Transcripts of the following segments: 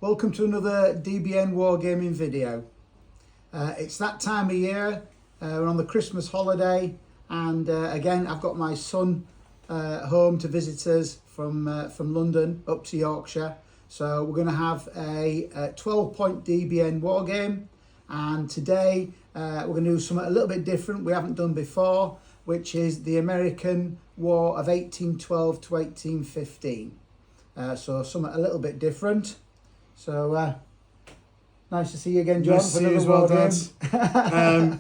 Welcome to another DBN Wargaming video. It's that time of year, we're on the Christmas holiday, and again I've got my son home to visit us from London up to Yorkshire. So we're going to have a 12-point DBN wargame, and today we're going to do something a little bit different we haven't done before, which is the American War of 1812 to 1815. So something a little bit different. So nice to see you again, John. Nice to see you as well, Dad.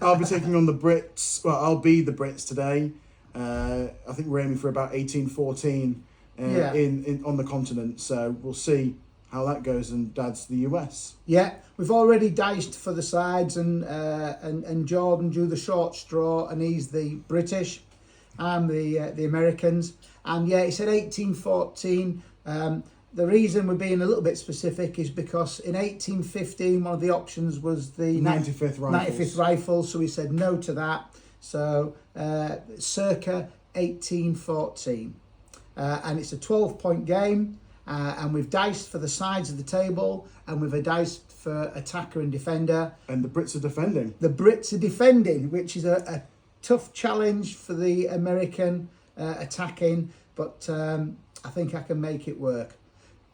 I'll be taking on the Brits. Well, I'll be the Brits today. I think we're aiming for about 1814 on the continent. So we'll see how that goes. And Dad's the US. Yeah, we've already diced for the sides, and Jordan drew the short straw, and he's the British. I'm the Americans. And yeah, he said 1814. The reason we're being a little bit specific is because in 1815, one of the options was the 95th Rifles, so we said no to that. So circa 1814. And it's a 12-point game, and we've diced for the sides of the table, and we've diced for attacker and defender. And the Brits are defending. The Brits are defending, which is a tough challenge for the American attacking, but I think I can make it work.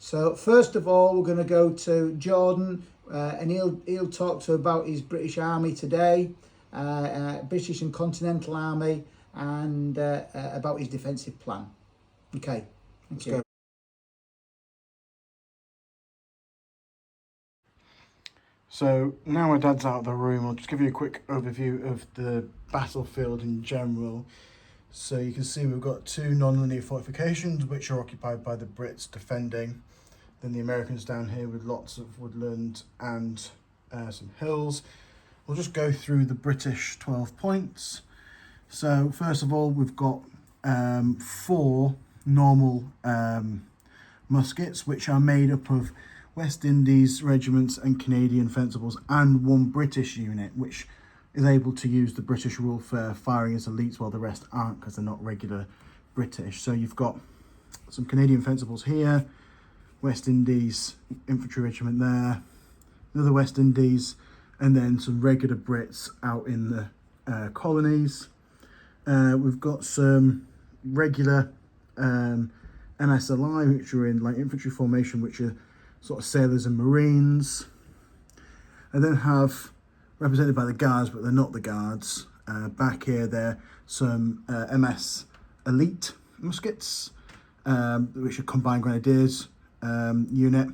So first of all, we're going to go to Jordan, and he'll talk to about his British Army today, British and Continental Army, and about his defensive plan. Okay, thank you. So now my dad's out of the room, I'll just give you a quick overview of the battlefield in general. So you can see we've got two non-linear fortifications which are occupied by the Brits defending. Then the Americans down here with lots of woodland and some hills. We'll just go through the British 12 points. So first of all, we've got 4 normal muskets, which are made up of West Indies regiments and Canadian fencibles, and 1 British unit, which is able to use the British rule for firing as elites, while the rest aren't because they're not regular British. So you've got some Canadian fencibles here, West Indies infantry regiment there, another West Indies, and then some regular Brits out in the colonies. We've got some regular MSLI, which are in like infantry formation, which are sort of sailors and marines. I then have, represented by the guards, but they're not the guards. Back here, there some MS Elite muskets, which are combined grenadiers unit.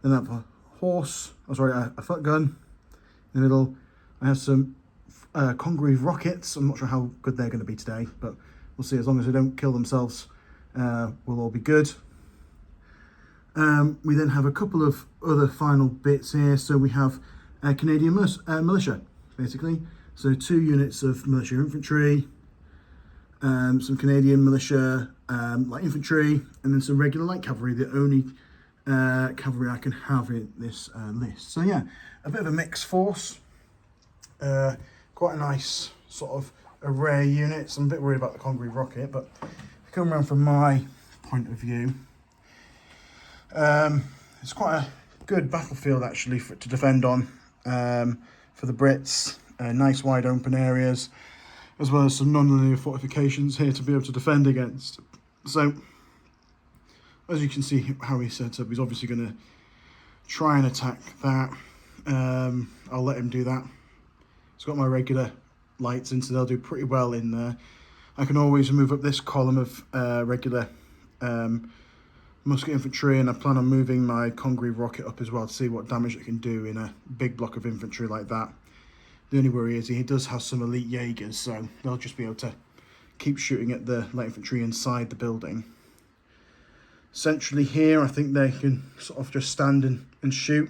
Then I have a a foot gun in the middle. I have some Congreve rockets. I'm not sure how good they're going to be today, but we'll see. As long as they don't kill themselves, we'll all be good. We then have a couple of other final bits here. So we have Canadian militia, basically. So 2 units of militia infantry, some Canadian militia light infantry, and then some regular light cavalry, the only cavalry I can have in this list. So yeah, a bit of a mixed force, quite a nice sort of array of units. I'm a bit worried about the Congreve rocket, but if you come around from my point of view, it's quite a good battlefield actually to defend on for the Brits. Nice wide open areas, as well as some non-linear fortifications here to be able to defend against. So as you can see how he's set up, he's obviously going to try and attack that. I'll let him do that. It's got my regular lights in, so they'll do pretty well in there. I can always move up this column of regular musket infantry, and I plan on moving my Congreve rocket up as well to see what damage it can do in a big block of infantry like that. The only worry is he does have some elite Jaegers, so they'll just be able to keep shooting at the light infantry inside the building. Centrally here, I think they can sort of just stand and shoot.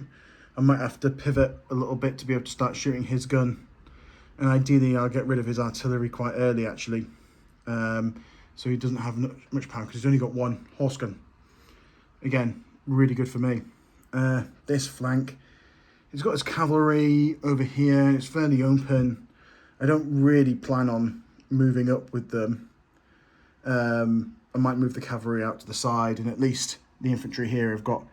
I might have to pivot a little bit to be able to start shooting his gun, and ideally I'll get rid of his artillery quite early actually, so he doesn't have much power because he's only got 1 horse gun. Again, really good for me. This flank, he's got his cavalry over here. It's fairly open. I don't really plan on moving up with them. I might move the cavalry out to the side, and at least the infantry here have got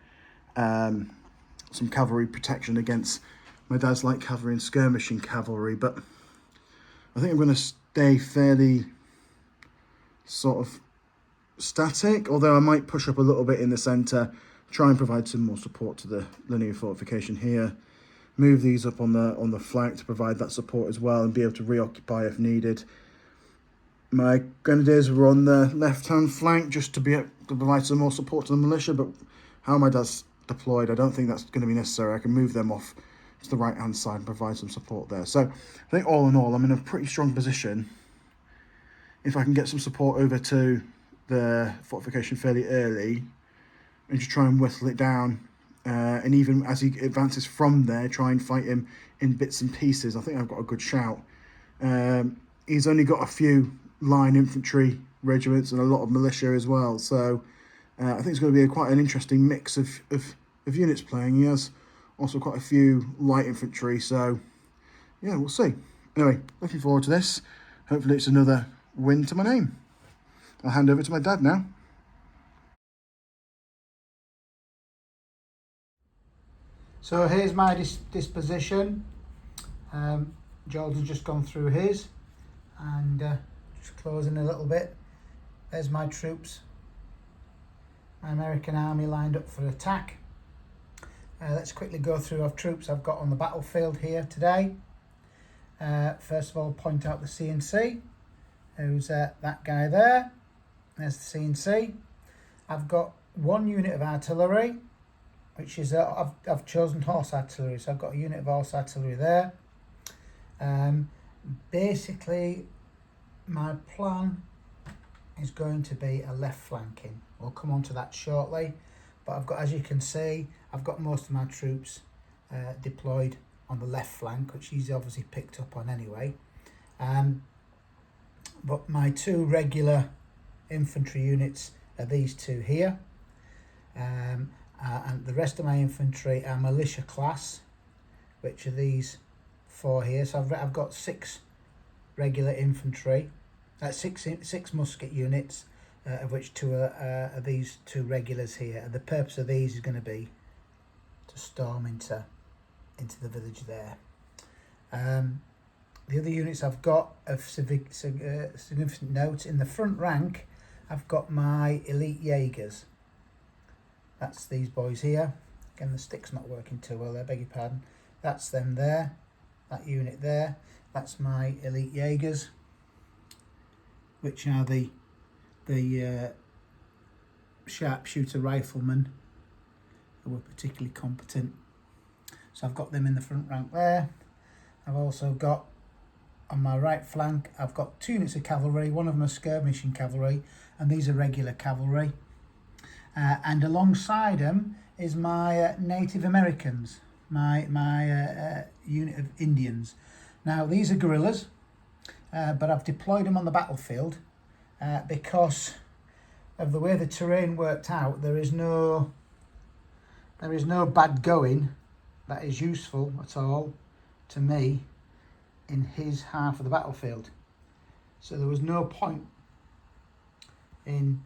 some cavalry protection against my dad's light cavalry and skirmishing cavalry, but I think I'm going to stay fairly sort of static, although I might push up a little bit in the centre, try and provide some more support to the linear fortification here, move these up on the flank to provide that support as well and be able to reoccupy if needed. My grenadiers were on the left-hand flank just to be able to provide some more support to the militia, but how my dad's deployed, I don't think that's going to be necessary. I can move them off to the right-hand side and provide some support there. So I think all in all, I'm in a pretty strong position. If I can get some support over to the fortification fairly early and just try and whittle it down, and even as he advances from there, try and fight him in bits and pieces, I think I've got a good shout. He's only got a few line infantry regiments and a lot of militia as well, so I think it's going to be quite an interesting mix of units playing. He has also quite a few light infantry, so yeah, we'll see. Anyway, looking forward to this. Hopefully it's another win to my name. I'll hand over to my dad now. So here's my disposition. Jordan's just gone through his, and just closing a little bit. There's my troops, my American army lined up for attack. Let's quickly go through our troops I've got on the battlefield here today. First of all, point out the CNC, who's that guy there. There's the CNC. I've got one unit of artillery, which is I've chosen horse artillery, so I've got a unit of horse artillery there. Basically, my plan is going to be a left flanking. We'll come on to that shortly, but I've got, as you can see, I've got most of my troops deployed on the left flank, which he's obviously picked up on anyway. But my two regular infantry units are these two here, and the rest of my infantry are militia class, which are these four here. So I've got 6 regular infantry, six musket units, of which 2 are these 2 regulars here. And the purpose of these is going to be to storm into the village there. The other units I've got of significant note, in the front rank I've got my elite Jaegers. That's these boys here. Again, the stick's not working too well there, beg your pardon. That's them there, that unit there. That's my elite Jaegers, which are the sharpshooter riflemen who were particularly competent. So I've got them in the front rank there. I've also got, on my right flank, I've got 2 units of cavalry. One of them is skirmishing cavalry, and these are regular cavalry. And alongside them is my Native Americans, my unit of Indians. Now these are guerrillas, but I've deployed them on the battlefield because of the way the terrain worked out. There is no bad going that is useful at all to me in his half of the battlefield. So there was no point in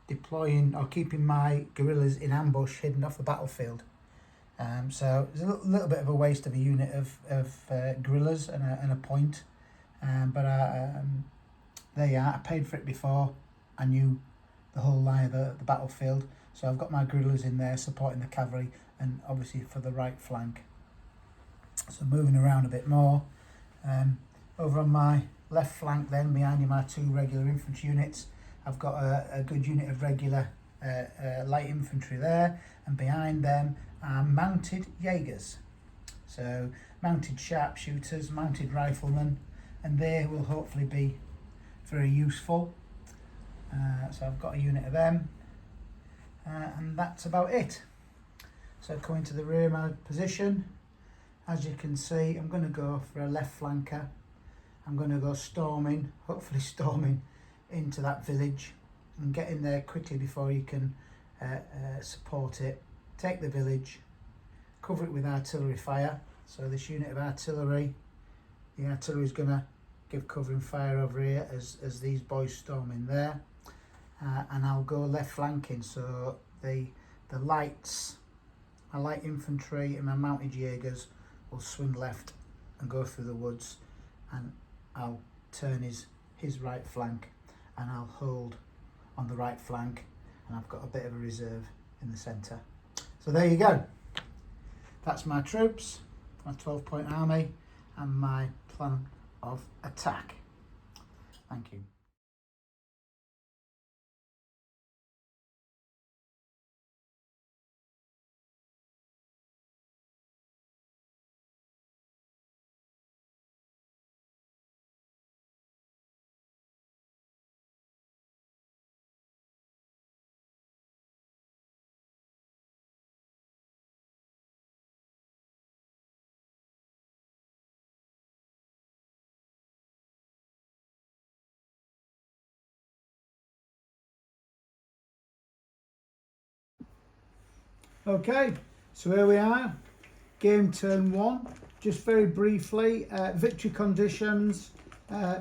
deploying or keeping my guerrillas in ambush hidden off the battlefield. So it's a little bit of a waste of a unit of guerrillas and a point. But there you are. I paid for it before I knew the whole lie of the battlefield. So I've got my guerrillas in there supporting the cavalry and obviously for the right flank. So moving around a bit more. Over on my left flank then, behind my 2 regular infantry units, I've got a good unit of regular light infantry there, and behind them are mounted Jaegers. So mounted sharpshooters, mounted riflemen, and they will hopefully be very useful. So I've got a unit of them, and that's about it. So coming to the rear of my position, as you can see, I'm going to go for a left flanker. I'm going to go storming, hopefully storming into that village and get in there quickly before you can support it. Take the village, cover it with artillery fire. So this unit of artillery, the artillery is going to give covering fire over here as these boys storm in there. And I'll go left flanking, so the lights my light infantry and my mounted Jaegers will swing left and go through the woods, and I'll turn his right flank, and I'll hold on the right flank, and I've got a bit of a reserve in the centre. So there you go. That's my troops, my 12-point army, and my plan of attack. Thank you. Okay, so here we are, game turn 1. Just very briefly, victory conditions.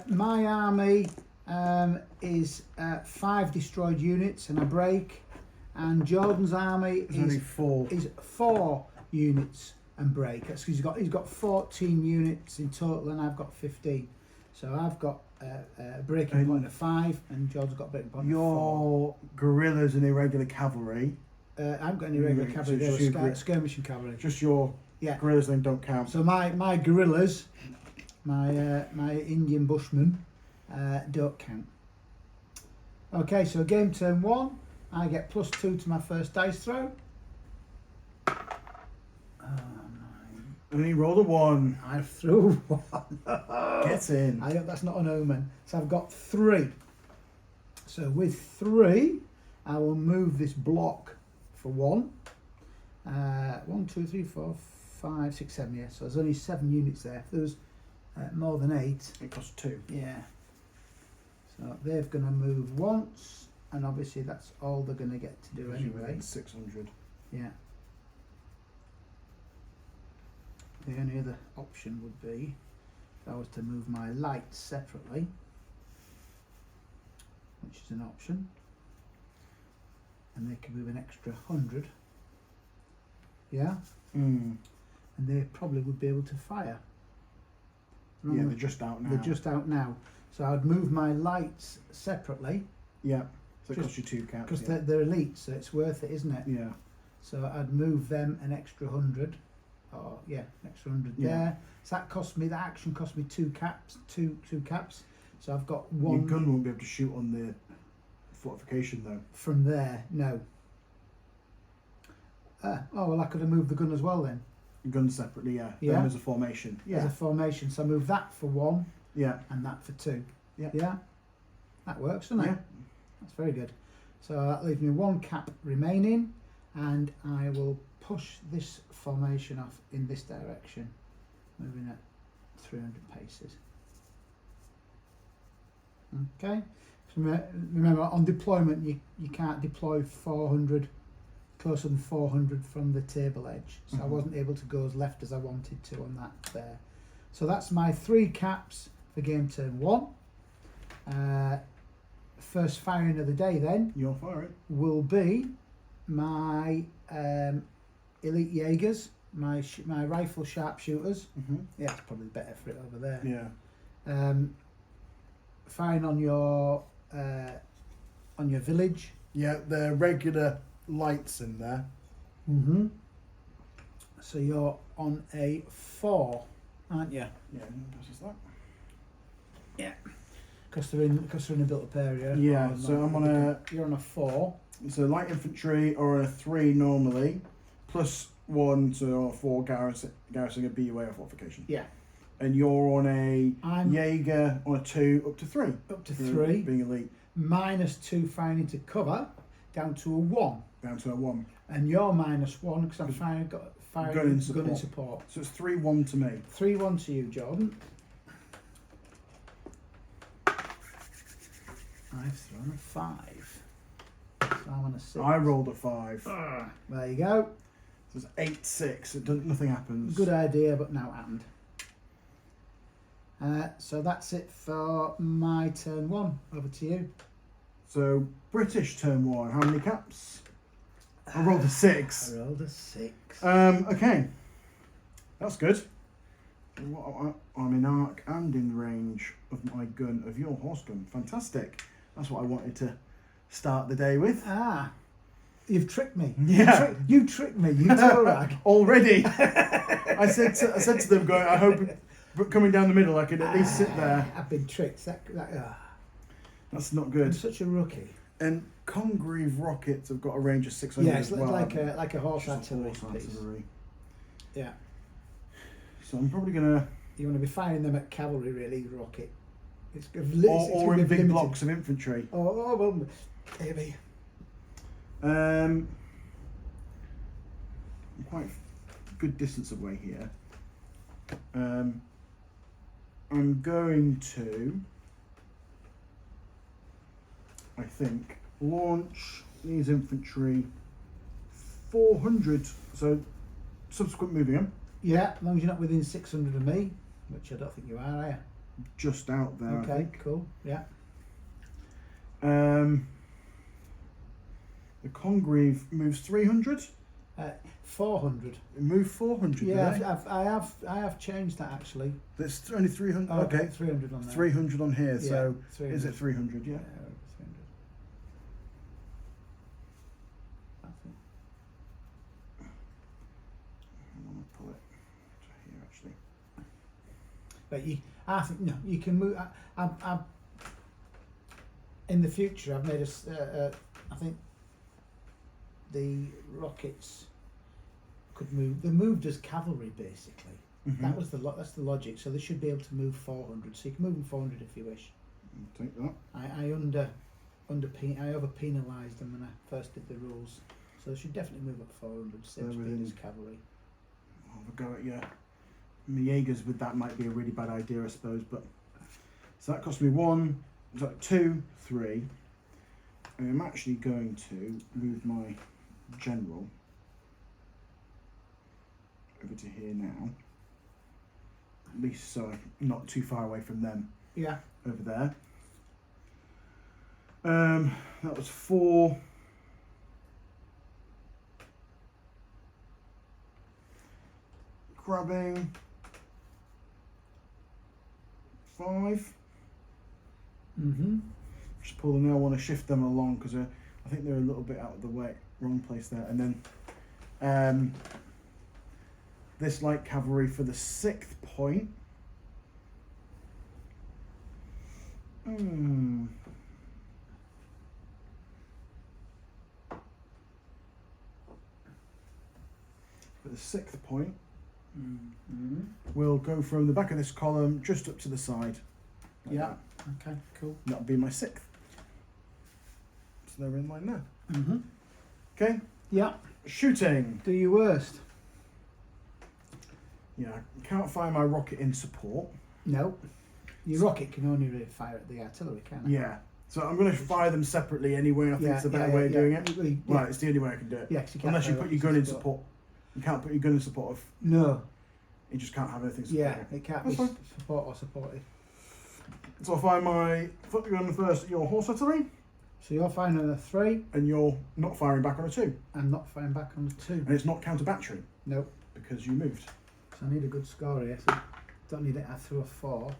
My army is 5 destroyed units and a break, and Jordan's army only 4. Is 4 units and break. That's because he's got 14 units in total, and I've got 15. So I've got a breaking point of 5, and Jordan's got a breaking point of 4. Your guerrillas and irregular cavalry. I haven't got any regular cavalry, they were skirmishing cavalry. Just your guerrillas then don't count. So my guerrillas, my Indian bushmen, don't count. Okay, so game turn 1, I get +2 to my first dice throw. And you rolled a 1. I threw 1. Get in. I hope that's not an omen. So I've got 3. So with 3, I will move this block for 1. 1, 2, 3, 4, 5, 6, 7. Yeah. So there's only 7 units there. If there was more than 8, it costs 2. Yeah. So they're going to move once, and obviously that's all they're going to get to do anyway. 600. Yeah. The only other option would be if I was to move my lights separately, which is an option, and they can move an extra 100. Yeah. Mm. And they probably would be able to fire. Yeah, they're just out now. They're just out now. So I'd move my lights separately. Yeah. So it costs you 2 caps. Because they're elite, so it's worth it, isn't it? Yeah. So I'd move them an extra 100. Oh yeah, an extra 100 there. So that action cost me 2 caps. Two caps. So I've got 1. Your gun won't be able to shoot on the fortification though. From there, no. Oh well, I could have moved the gun as well then. Gun separately, yeah. Yeah. Them as a formation. Yeah. As a formation, so I move that for 1. Yeah. And that for 2. Yeah. Yeah. That works, doesn't it? Yeah. That's very good. So that leaves me 1 cap remaining, and I will push this formation off in this direction, moving at 300 paces. Okay. So remember, on deployment, you can't deploy 400, closer than 400 from the table edge. So I wasn't able to go as left as I wanted to on that there. So that's my 3 caps for game turn 1. First firing of the day then You're firing. will be my elite Jaegers, my rifle sharpshooters. Yeah, it's probably better for it over there. Yeah. Firing on your village. Yeah, they're regular lights in there. So you're on a 4, aren't you? Yeah, that's that. Yeah. Because they're in a built-up area. Yeah, so I'm on a... You're on a 4. So light infantry are a 3 normally, +1 to 4 garrisoning a BUA or fortification. Yeah. And you're on a I'm Jaeger on a 2 up to 3. up to 3. Being elite. -2 firing into cover, down to a 1. Down to a 1. And you're -1 because I'm firing Gun in support. gun in support. So it's 3-1 to me. 3-1 to you, Jordan. I've thrown a 5. So I'm on a 6. I rolled a 5. There you go. So it's 8-6. It doesn't. Nothing happens. Good idea, but now it happened. So that's it for my turn 1. Over to you. So British turn 1. How many caps? I rolled a 6. I rolled a 6. Okay. That's good. I'm in arc and in range of my gun, of your horse gun. Fantastic. That's what I wanted to start the day with. Ah, you've tricked me. Yeah. You tricked me, you toe rag. Already. I said to them, going, I hope coming down the middle I could at least sit there. I've been tricked. That's not I'm good. such a rookie. And Congreve rockets have got a range of 600 Yeah, it's as well. like a horse Just a artillery horse piece. artillery. Yeah. So I'm probably going to... You want to be firing them at cavalry, really, rocket. Or in big blocks of infantry. Oh, well, maybe. I'm quite good distance away here. I'm going to, I think, launch these infantry 400, so subsequent moving them. Yeah, as long as you're not within 600 of me, which I don't think you are you? Just out there, Okay, I think. cool, yeah. The Congreve moves 300. 400. Move 400. Yeah, I have changed that actually. That's only 300. Oh, okay, 300 on there. 300 on here. Yeah, So 300. is it 300? Yeah. 300. I think. I want to pull it to here actually. But I think no, you can move. In the future, I've made I think the rockets could move. They moved as cavalry basically. Mm-hmm. That's the logic. So they should be able to move 400. So you can move them 400 if you wish. I'll take that. I over penalised them when I first did the rules. So they should definitely move up 400. Same speed as cavalry. I'll have a go at you. Jaegers with that might be a really bad idea, I suppose. But so that cost me 1, 2, 3. And I'm actually going to move my general over to here now. At least so I'm not too far away from them. Yeah. Over there. That was 4. Grabbing 5. Mhm. Just pull them there. I want to shift them along because I think they're a little bit out of the way. Wrong place there. And then this light cavalry for the 6th point. For the 6th point, we'll go from the back of this column just up to the side. Like Yeah. that. Okay. Cool. That'll be my 6th. So they're in line there. Mhm. Okay. Yeah. Shooting. Do your worst. Yeah, I can't fire my rocket in support. No. Your rocket can only really fire at the artillery, can't it? Yeah. So I'm going to fire them separately anyway. I think it's a better way of doing it. Right, it's the only way I can do it. Yeah, 'cause you can't Unless you fire put your gun in support. You can't put your gun in support of. No. You just can't have anything Yeah, supported. it can't That's be fine. support or supported. So I'll fire my foot gun first at your horse artillery, So you're firing on a 3 and you're not firing back on a 2. and not firing back on a 2. And it's not counter battery Nope. because you moved. So I need a good score here. So don't need it. I threw a 4.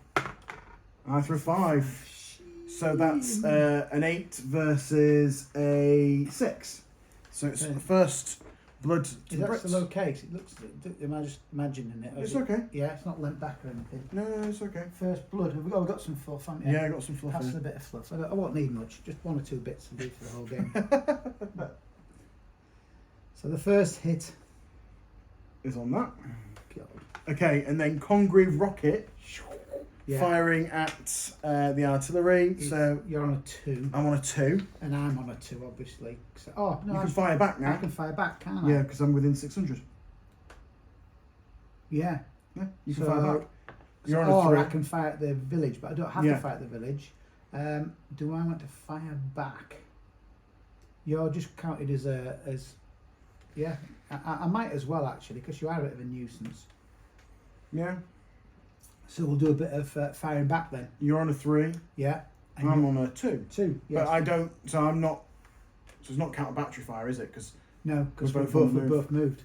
I threw a 5. So that's an 8 versus a 6. So it's Okay. first blood to Is the that Brits. still okay? 'Cause it looks. Am I just imagining it? Or It's is it- okay. Yeah, it's not lent back or anything. No, it's okay. First blood. We've got some fluff, haven't we? Yeah, I got some fluff Have in a it. bit of fluff. I won't need much. Just 1 or 2 bits will do for the whole game. So the first hit. Is on that. God. Okay, and then Congreve rocket Yeah. firing at the artillery. So You're on a 2, I'm on a 2. and I'm on a 2, obviously. So, oh no, You can fire back I now. can fire back, can't I? Yeah, because I'm within 600. Yeah. Yeah, you can So- fire back. You're on a Or I 3. can fire at the village, but I don't have Yeah. to fire at the village. Do I want to fire back? You're just counted as yeah. I might as well actually, because you are a bit of a nuisance. Yeah. So we'll do a bit of firing back then. You're on a 3. Yeah. And I'm you're on a 2. 2. Yes. But I don't. So I'm not. So it's not counter battery fire, is it? Because No, because We're we've both on the both moved.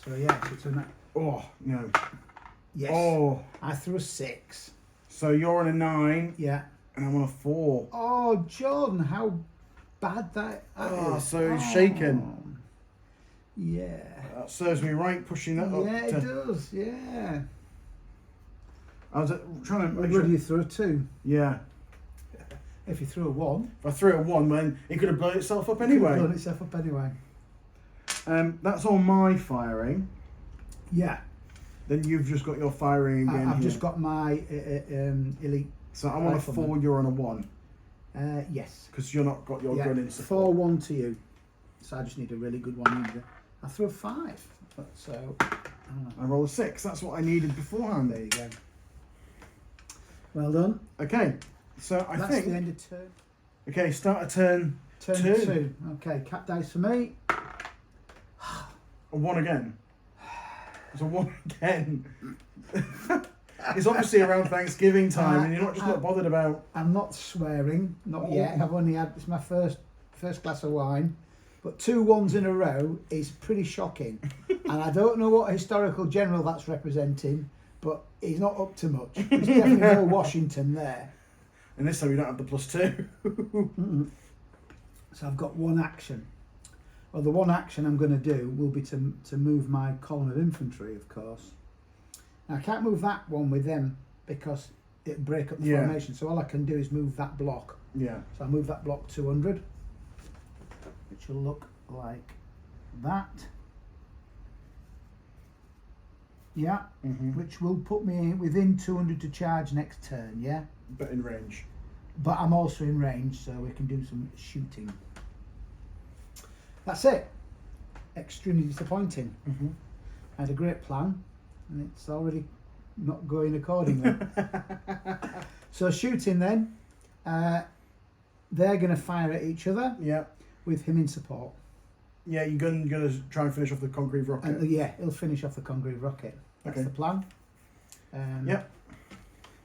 So yeah, so it's a Oh, no. yes. Oh. I threw a 6. So you're on a 9 Yeah. and I'm on a 4. Oh, Jordan, how bad that is. So it's shaken. Yeah. That serves me right, pushing that up. Yeah, it does. Yeah. I was trying to make What sure. do you throw a 2? Yeah. If you threw a 1, If I threw a 1, then it could have blown itself up it could have anyway. blown itself up anyway. That's all my firing. Yeah. Then you've just got your firing again. I've just got my elite. So I'm on a 4, you're on a 1. Yes. Because you're not got your gun in support. 4-1 to you. So I just need a really good one. I threw a 5. So I roll a 6. That's what I needed beforehand. there you go. Well done. Okay. So I That's think. the end of turn. Okay, start a turn. Turn 2. 2. Okay, cap dice for me. A 1 again. It's a 1 again. It's obviously around Thanksgiving time, and you're not bothered about. I'm not swearing, not yet. I've only had it's my first glass of wine, but 2 1s in a row is pretty shocking. And I don't know what historical general that's representing, but he's not up to much. There's definitely no Washington there. And this time you don't have the +2. So I've got 1 action. Well, the 1 action I'm going to do will be to move my column of infantry, of course. Now, I can't move that one with them because it'll break up the formation. So all I can do is move that block. Yeah. So I move that block 200, which will look like that. Yeah, which will put me within 200 to charge next turn, yeah? But in range. But I'm also in range, so we can do some shooting. That's it. Extremely disappointing. I had a great plan, and it's already not going accordingly. So shooting then, they're going to fire at each other. Yeah. With him in support. Yeah, you're going to try and finish off the concrete rocket. And, yeah, he'll finish off the concrete rocket. That's the plan. Yep.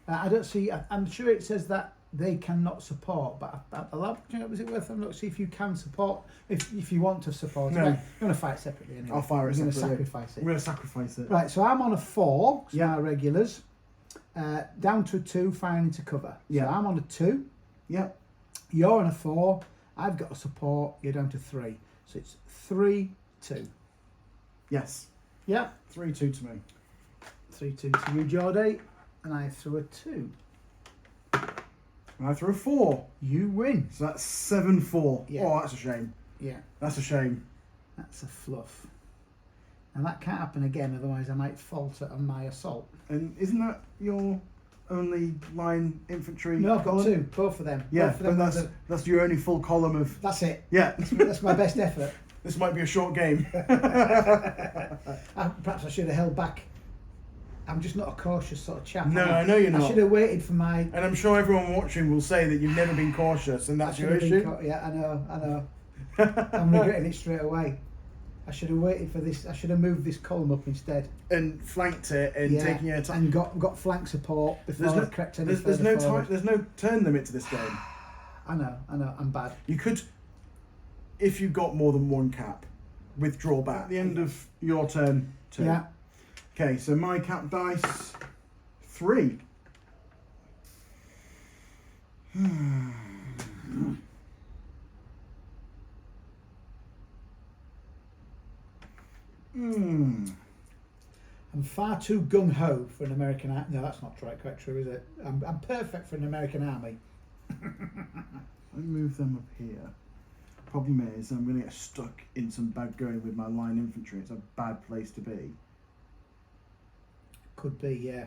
I don't see. I'm sure it says that they cannot support, but is it worth a look? See if you can support. If you want to support, No. You're going to fight separately anyway. I'll fire it You're going to separately. sacrifice I'm it. going to sacrifice it. Right. So I'm on a 4. So my regulars. Down to a 2, firing into cover. Yeah. So I'm on a 2. Yep. You're on a 4. I've got a support. You're down to 3. So it's 3-2. Yes. Yeah. 3-2 to me. 3-2 to you, Geordie. And I threw a 2. And I threw a 4. You win. So that's 7-4. Yeah. Oh, that's a shame. Yeah. That's a shame. That's a fluff. And that can't happen again, otherwise I might falter on my assault. And isn't that your only line infantry? No, I've got column? 2. Both of them. Yeah, Both of them but that's your only full column of. that's it. Yeah. That's my best effort. This might be a short game. Perhaps I should have held back. I'm just not a cautious sort of chap. No, I know you're not. I should have waited for my. And I'm sure everyone watching will say that you've never been cautious, and that's your issue. Yeah, I know. I'm regretting it straight away. I should have waited for this. I should have moved this column up instead. And flanked it and taken your time. And got flank support before I crept any there's further no forward. time. There's no turn limit to this game. I know. I'm bad. You could, if you got more than 1 cap, withdraw back at the end of your turn 2. Yeah. Okay, so my cap dice 3. I'm far too gung ho for an American army. No, that's not quite true, is it? I'm perfect for an American army. I move them up here. Problem is, I'm going to get stuck in some bad going with my line infantry. It's a bad place to be. Could be, yeah.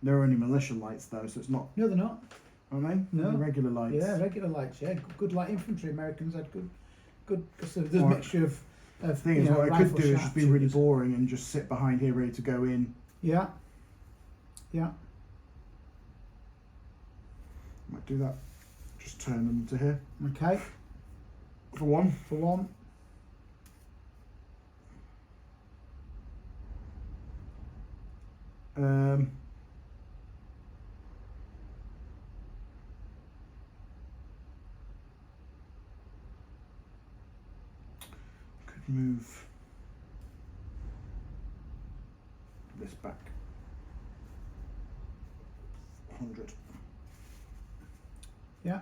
They're only militia lights though, so it's not. No, they're not. Are they? No. They're regular lights. Yeah, regular lights. Yeah, good light infantry. Americans had good. There's a Or- mixture of. The thing is, what I could do is just be really boring and just sit behind here ready to go in. Yeah. Yeah. Might do that. Just turn them to here. Okay. For 1. For 1. move this back 100. Yeah.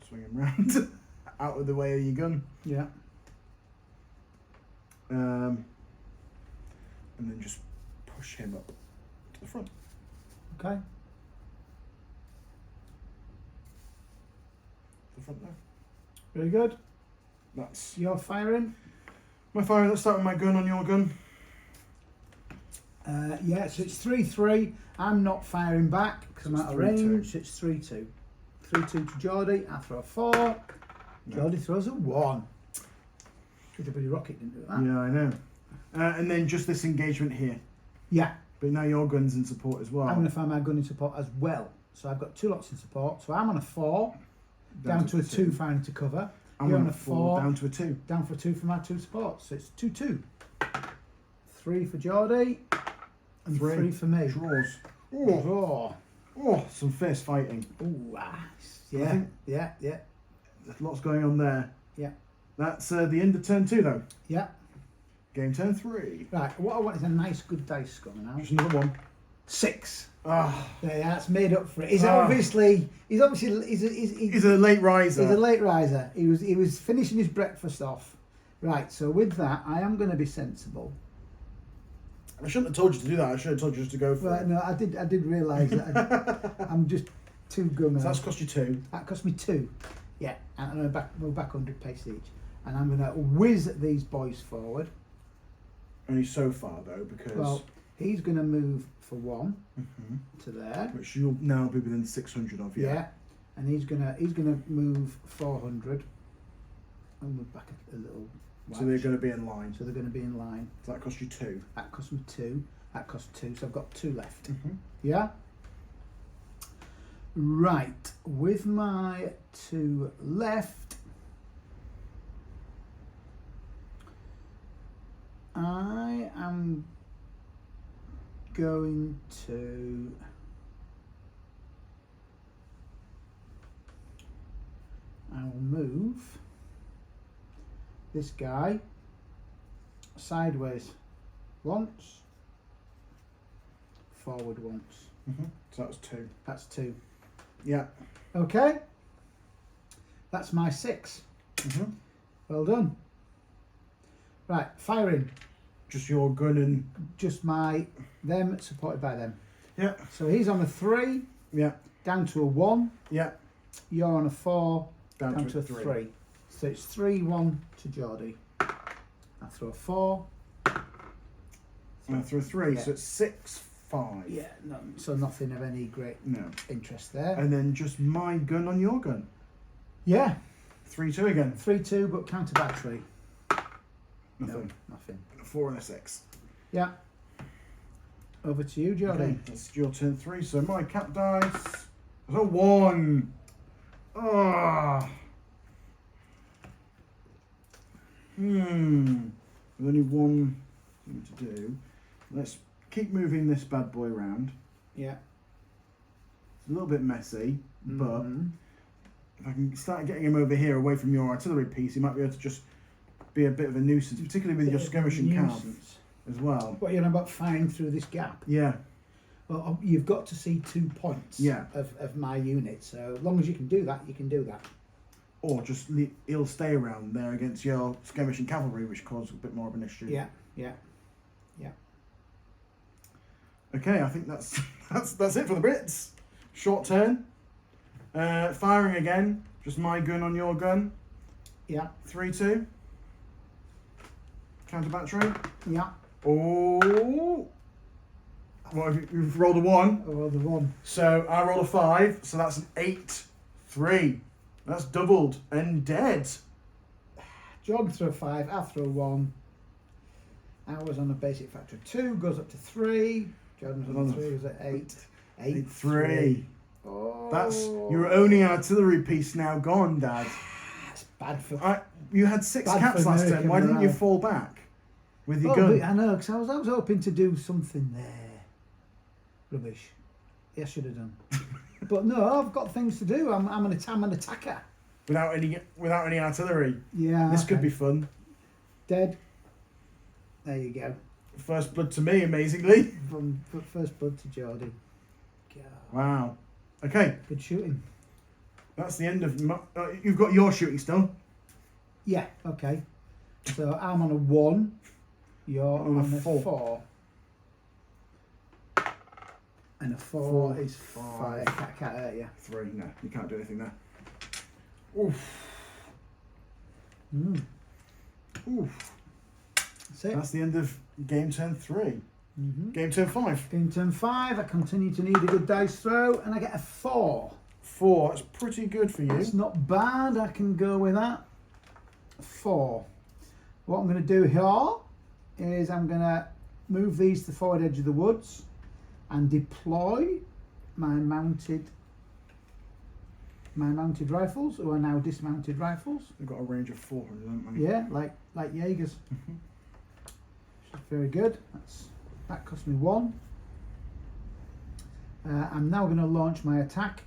Swing him round out of the way of your gun. Yeah. And then just push him up to the front. Okay. The front there. Very good. That's You're firing. my fire. Let's start with my gun on your gun. Yeah, so it's 3-3. I'm not firing back because I'm So out it's of 3-2. range. So it's 3-2. 3-2 to Geordie. I throw a 4. No. Geordie throws a 1. With a bloody rocket didn't do that. Yeah, I know. And then just this engagement here. Yeah. But now your gun's in support as well. I'm going to find my gun in support as well. So I've got 2 lots in support. So I'm on a 4, down to a 2 firing to cover. I'm You're on on a 4, down to a 2. down for a 2 for my 2 supports. So it's 2-2. 3 for Geordie and 3 for me. Draws. Draw. Oh, some fierce fighting. Ooh, I yeah, think- yeah. There's lots going on there. Yeah. That's the end of turn 2 though. Yeah. Game turn 3. Right, what I want is a nice good dice score now. Just another one. 6. Ah, There, that's made up for it. He's Ah. obviously he's a late riser. he's a late riser. He was finishing his breakfast off. Right, so with that, I am going to be sensible. I shouldn't have told you to do that. I should have told you just to go for Right, it. no, I did realise that I'm just too gung. So that's cost you 2. That cost me 2. Yeah, and I'm going to we're back 100 pace each, and I'm going to whiz these boys forward. Only so far though, because Well, he's going to move for 1 Mhm. to there. which you'll now be within 600 of. Yeah, and he's gonna move 400, and we're back a little. So they're going to be in line. So they're going to be in line. So that cost you 2. That cost me 2. That cost 2. So I've got 2 left. Mm-hmm. Yeah. Right. With my 2 left, I am going to. I will move this guy sideways once, forward once. Mm-hmm. So that was 2. That's 2. Yeah. Okay. That's my 6. Mm-hmm. Well done. Right, firing. Just your gun and Just my them supported by them. yeah, So he's on a 3, yeah, down to a 1. yeah. You're on a 4, Down to a 3. So it's 3-1 to Geordie. I throw a 4. And through 3, Yeah. so it's 6-5. Yeah, no, so nothing of any great No. interest there. And then just my gun on your gun. Yeah, 3-2 again. 3-2, but counter battery. Nothing. No, nothing. A 4 and a 6. Yeah. Over to you, Geordie. Okay, that's your turn 3. So my cap dice is a 1. Ah. There's only one thing to do. Let's keep moving this bad boy around. Yeah. It's a little bit messy, but Mhm. if I can start getting him over here away from your artillery piece, he might be able to just be a bit of a nuisance, particularly with your Bit of a skirmishing cav nuisance. as well. What, you're on about firing through this gap? Yeah, Well, you've got to see 2 points Yeah. of my unit. So as long as you can do that, you can do that. or just he'll stay around there against your skirmishing cavalry, which causes a bit more of an issue. Yeah, yeah. Okay, I think that's that's it for the Brits. Short turn. Firing again. Just my gun on your gun. Yeah, 3-2. Counter battery. yeah. Oh. Well, you've rolled a 1. Oh, well, the 1. So I roll a 5. So that's an 8-3. That's doubled and dead. Jordan threw a 5, I threw a 1. I was on a basic factor of 2, goes up to 3. Jordan was on 3, was at 8. 8-3. Oh. That's your only artillery piece now gone, Dad. That's bad for. You had 6 Bad caps for last turn. American Why didn't you morale. fall back with your Oh, gun? but I know, because I was hoping to do something there. Rubbish. Yeah, I should have done. But no, I've got things to do. I'm an attacker. Without any artillery. Yeah. This could okay. be fun. Dead. There you go. First blood to me, amazingly. From first blood to Geordie. God. Wow. Okay, Good shooting. that's the end of... you've got your shooting still. Yeah, okay. So I'm on a 1. You're On a on a 4. 4. And a 4 4, is 5. 5. I can't hurt you. 3, no, you can't do anything there. Oof. Mm. Oof. That's it. That's the end of game turn 3. Mm-hmm. Game turn 5. Game turn 5. I continue to need a good dice throw, and I get a 4. 4, that's pretty good for you. It's not bad. I can go with that. 4. What I'm going to do here is I'm going to move these to the forward edge of the woods and deploy my mounted rifles, who are now dismounted rifles. They've got a range of 400, haven't they? Yeah, like Jaegers. Very good. That cost me 1. I'm now going to launch my attack.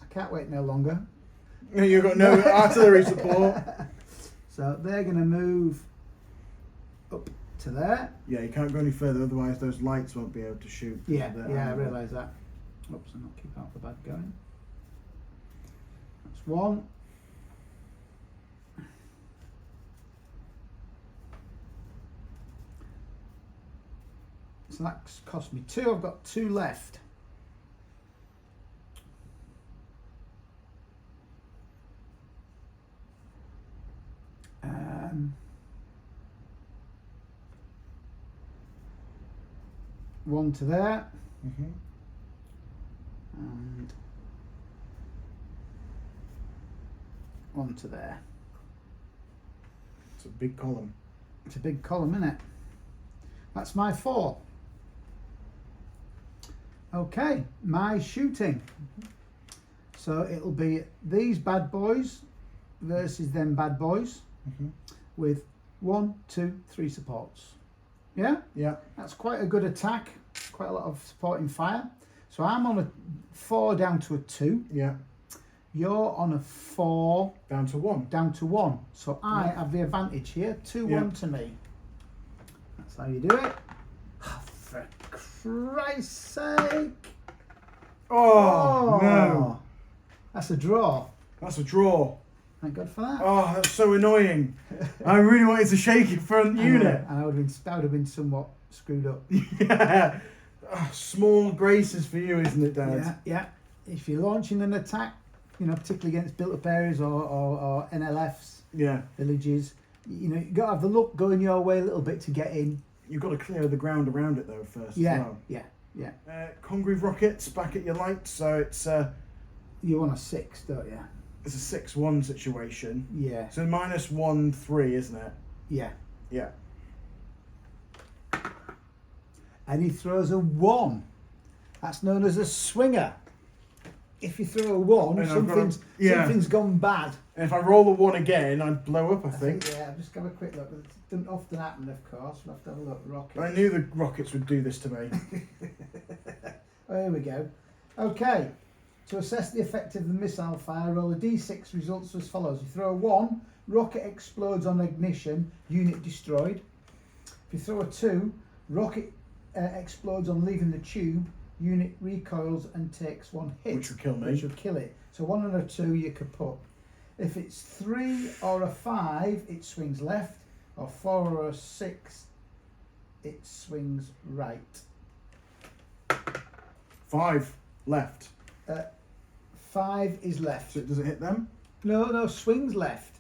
I can't wait no longer. You've got no artillery support. So they're going to move up to there. Yeah, you can't go any further, otherwise those lights won't be able to shoot. Yeah, I realise that. Oops, I'm not keeping out the bad going. That's 1. So that's cost me 2. I've got 2 left. One to there. Mm-hmm. And 1 to there. It's a big column. It's a big column, isn't it? That's my 4. Okay, my shooting. So it'll be these bad boys versus them bad boys Mm-hmm. with 1, 2, 3 supports. Yeah? Yeah. That's quite a good attack. Quite a lot of supporting fire. So I'm on a 4 down to a 2. Yeah. You're on a 4 Down to 1. down to 1. So I have the advantage here. 2-1 to me. That's how you do it. Oh, for Christ's sake. Oh, no. That's a draw. That's a draw. Thank God for that. Oh, that's so annoying. I really wanted to shake your front unit. And I would have been somewhat screwed up. Yeah. Oh, small graces for you, isn't it, Dad? Yeah, yeah. If you're launching an attack, you know, particularly against built-up areas or NLFs, Yeah. villages, you know, you've got to have the luck going your way a little bit to get in. You've got to clear the ground around it, though, first. Yeah, as well. yeah. Congreve rockets back at your light, so it's You want a 6, don't you? it's a 6-1 situation. Yeah, So -1-3, isn't it? yeah. Yeah. And he throws a 1. That's known as a swinger. If you throw a 1, And I've got a- something's gone bad. And if I roll the 1 again, I'd blow up, I think. Yeah, I'll just have a quick look. It doesn't often happen, of course. We'll have to have a look. Rocket. I knew the rockets would do this to me. Oh, here we go. Okay. To assess the effect of the missile fire, roll a d6. Results as follows. You throw a 1, rocket explodes on ignition, unit destroyed. If you throw a 2, rocket explodes on leaving the tube, unit recoils and takes 1 hit. Which would kill me. Which would kill it. So 1 and a 2 you could put. If it's 3 or a 5, it swings left, or 4 or a 6, it swings right. 5 left. 5 is left. So does it hit them? No, swings left.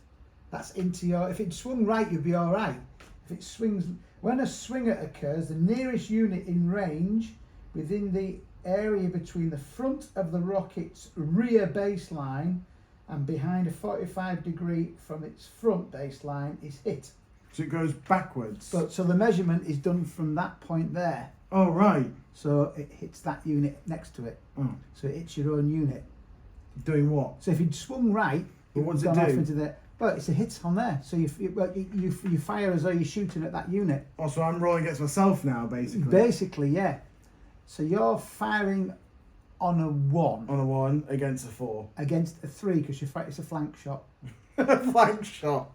That's into your... If it swung right, you'd be all right. If it swings... When a swinger occurs, the nearest unit in range within the area between the front of the rocket's rear baseline and behind a 45-degree from its front baseline is hit. So it goes backwards. So the measurement is done from that point there. Oh, right. So it hits that unit next to it. Oh. So it hits your own unit. Doing what? So if you'd swung right, But it what does would it have gone do? off into the... Well, it's a hit on there. So you fire as though you're shooting at that unit. Oh, so I'm rolling against myself now, basically. Basically, yeah. So you're firing on a 1 On a 1 against a 4. against a 3 because it's a flank shot. Flank shot.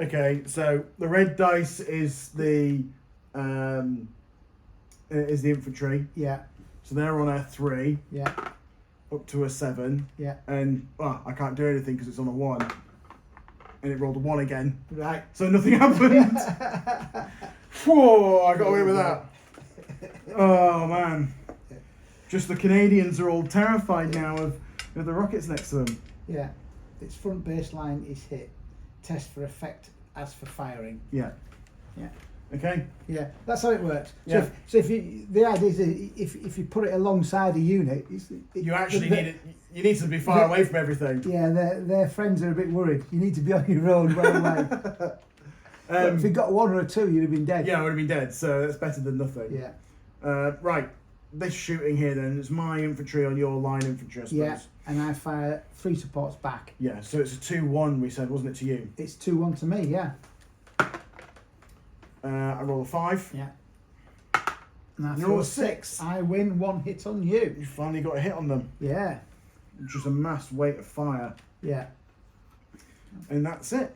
Okay, so the red dice is the infantry. Yeah, So they're on a 3, yeah, up to a 7, yeah. and I can't do anything because it's on a 1, and it rolled a 1 again. Right. So nothing happened. Whoa! I got away with that. Oh man! Just the Canadians are all terrified now of the rockets next to them. Yeah. Its front baseline is hit. Test for effect as for firing. Yeah. Yeah. Okay. Yeah, that's how it works. Yeah. So if you, the idea is if you put it alongside a unit, You actually need it. You need to be far away from everything. Yeah, their friends are a bit worried. You need to be on your own, well away. If you'd got 1 or a 2, you'd have been dead. Yeah, I would have been dead. So that's better than nothing. Yeah. Right. This shooting here then is my infantry on your line infantry, I suppose. Yeah, and I fire 3 supports back. Yeah. So it's a 2-1. We said, wasn't it, to you? It's 2-1 to me. Yeah. I roll a 5. Yeah. And I You throw roll a a 6. 6. I win 1 hit on you. You finally got a hit on them. Yeah. Just a mass weight of fire. Yeah. And that's it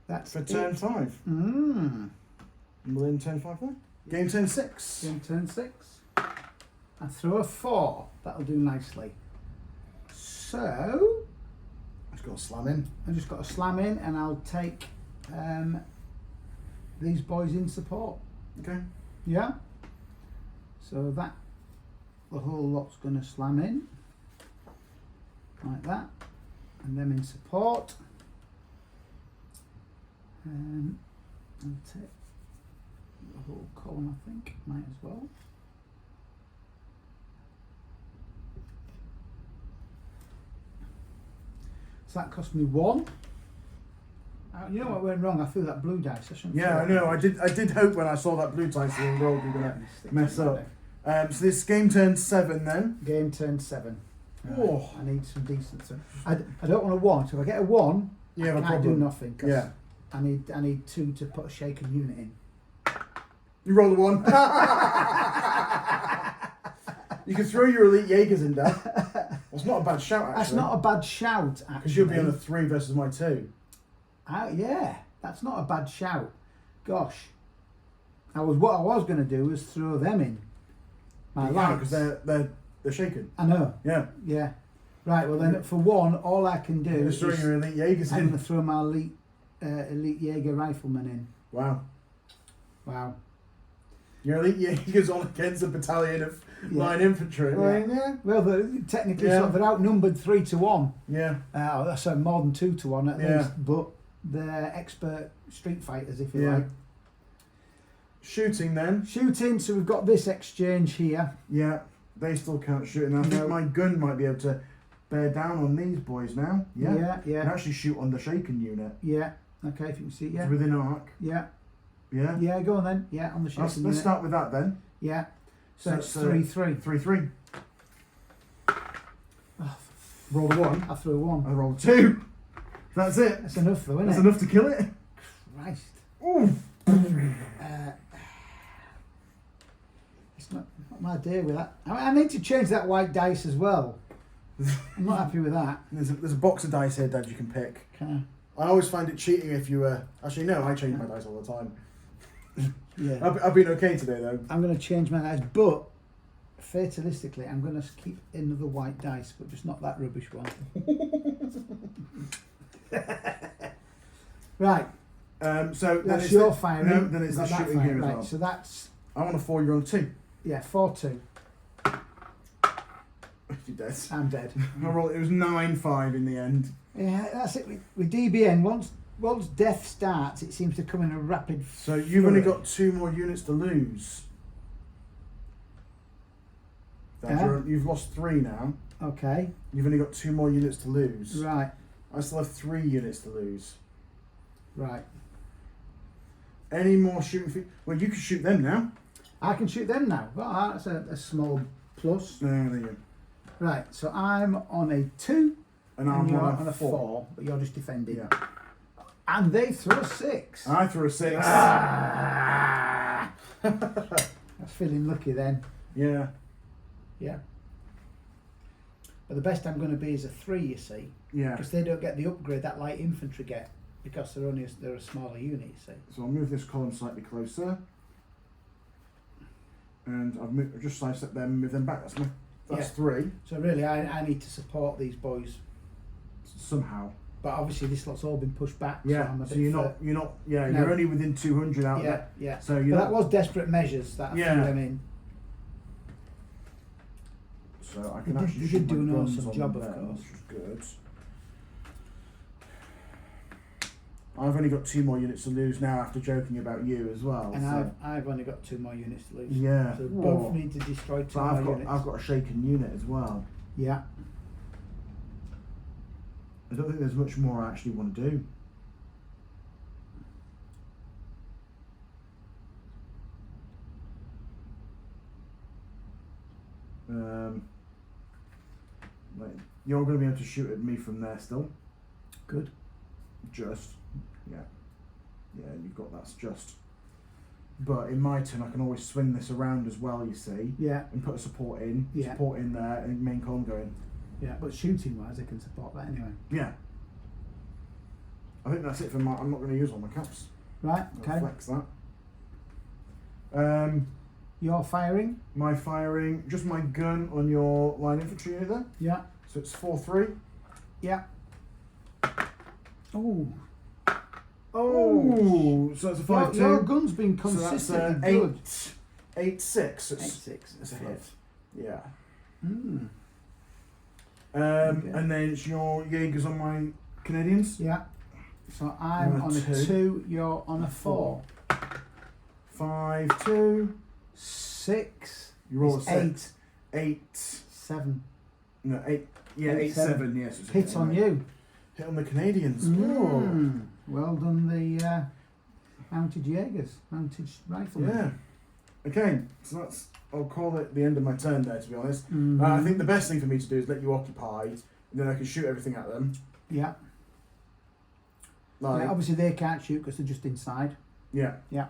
That's for turn 5. Mm. We're in turn 5 then? Game turn 6. Then turn 6. I throw a 4. That'll do nicely. So I've got a slam in. I've just got to slam in, and I'll take these boys in support. Okay. Yeah. So that the whole lot's going to slam in like that, and them in support. I'll take the whole column. I think might as well. So that cost me 1. You know what went wrong? I threw that blue dice. I shouldn't. Yeah, I know. I did hope when I saw that blue dice in the roll we were going to mess up. So this game turn 7 then. Game turn 7. Right. Oh. I need some decent. I don't want a 1. So if I get a 1, You I have a can't do problem. nothing. 'Cause Yeah. I need 2 to put a shaken unit in. You roll a 1. You can throw your elite Jaegers in there. Well, it's not a bad shout, actually. That's not a bad shout, actually. Because you'll be on a 3 versus my 2. Yeah, that's not a bad shout. Gosh, what I was going to do was throw them in. My lights. Because they're shaken. I know. Yeah. Yeah. Right. Well, then for 1, all I can do You is just throw your elite Jaegers I'm in. going to throw my elite Jaeger rifleman in. Wow. Wow. Your elite Jaegers on against a battalion of line infantry. Yeah. Well, technically, Yeah. they're outnumbered 3 to 1. Yeah. So more than 2 to 1 at Yeah. least. But they're expert street fighters, if you Yeah. like. Shooting then. Shooting. So we've got this exchange here. Yeah. They still can't shoot. And I think my gun might be able to bear down on these boys now. Yeah. Yeah. You can actually shoot on the shaken unit. Yeah. Okay, if you can see. Yeah. It's within arc. Yeah. Yeah. Yeah. Go on then. Yeah, on the shaken Let's unit. start with that then. Yeah. So it's So 3-3. 3-3. Oh, Roll a 1. I threw a 1. I rolled 2. That's it. That's enough, though, isn't That's it? enough to kill it. Christ. Ooh. It's not my day with that. I need to change that white dice as well. I'm not happy with that. There's a box of dice here, Dad, you can pick. Can I always find it cheating if you... Actually, no, I change my dice all the time. I? Yeah. I've been okay today, though. I'm going to change my dice, but fatalistically, I'm going to keep another white dice, but just not that rubbish one. Right. So then That's it's your the, firing. No, then it's the Not that shooting fire. here as Right, well. so that's, I want a 4, you're on 2. yeah, 4-2. You're dead. I'm dead. I rolled, it was 9-5 in the end. Yeah, that's it with DBN. Once death starts, it seems to come in a rapid So you've only flurry. got 2 more units to lose. Dad, Yeah. you've lost 3 now. Okay, You've only got 2 more units to lose. right, I still have 3 units to lose. right. Any more shooting? Well, you can shoot them now. I can shoot them now. Well, that's a small plus. There you go. Right, so I'm on a 2 And and I'm you're on on a a 4, but you're just defending. Yeah. And they throw a 6. I threw a 6. Ah. That's feeling lucky then. Yeah. Yeah. But the best I'm going to be is a 3, you see, Yeah. because they don't get the upgrade that light infantry get. because they're a smaller unit, you see. So I'll move this column slightly closer. And I've just sidestepped them and move them back. That's 3. So really, I need to support these boys Somehow. But obviously this lot's all been pushed back. Yeah. So, I'm a So bit you're not. Yeah. No. You're only within 200 out yeah, there. yeah. So But you. that was desperate measures that I Yeah. threw them in. So I can They did- actually they shoot did do my an guns awesome on job, of them, course. which is good. I've only got 2 more units to lose now after joking about you as well. And so. I've only got 2 more units to lose. Yeah. So Whoa. both need to destroy 2 But more units. I've got a shaken unit as well. Yeah. I don't think there's much more I actually want to do. Like, you're going to be able to shoot at me from there still. Good. Just. Yeah. Yeah, you've got that's just. But in my turn, I can always swing this around as well, you see. Yeah. And put a support in. Yeah. Support in there and main column going. Yeah. But shooting wise, I can support that anyway. Yeah. I think that's it for my. I'm not going to use all my caps. Right. I'll Okay. flex that. You're firing. My firing, just my gun on your line infantry unit there. Yeah. So it's 4-3. Yeah. Oh. Oh, so that's a 5-2. Your gun's been So that's consistently good. 8-6. 8-6. It's a Okay. hit. Yeah. Mm. And then it's your Jaegers on my Canadians. Yeah. So I'm on a 2. You're on a 4. 5-2. 6. You roll a It's 6. 8. 8. 7. No, 8. Yeah, 8-7. 8-7. Yes. It's a Hit on anyway. you. Hit on the Canadians. Mm. Well done, the mounted Jaegers, mounted riflemen. Yeah. Okay, so that's. I'll call it the end of my turn there. To be honest, Mhm. I think the best thing for me to do is let you occupy, and then I can shoot everything at them. Yeah. Like, Yeah, obviously they can't shoot because they're just inside. yeah. Yeah.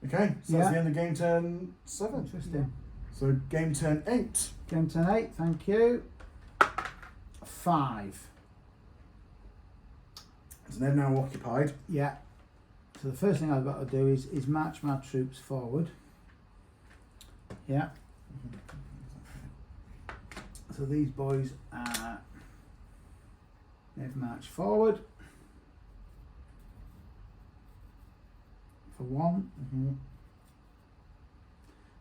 Okay, so Yeah. that's the end of game turn 7. Interesting. So game turn 8. Game turn 8, thank you. 5. So they're now occupied. Yeah. So the first thing I've got to do is march my troops forward. Yeah. So these boys are, they've marched forward for 1. Mm-hmm.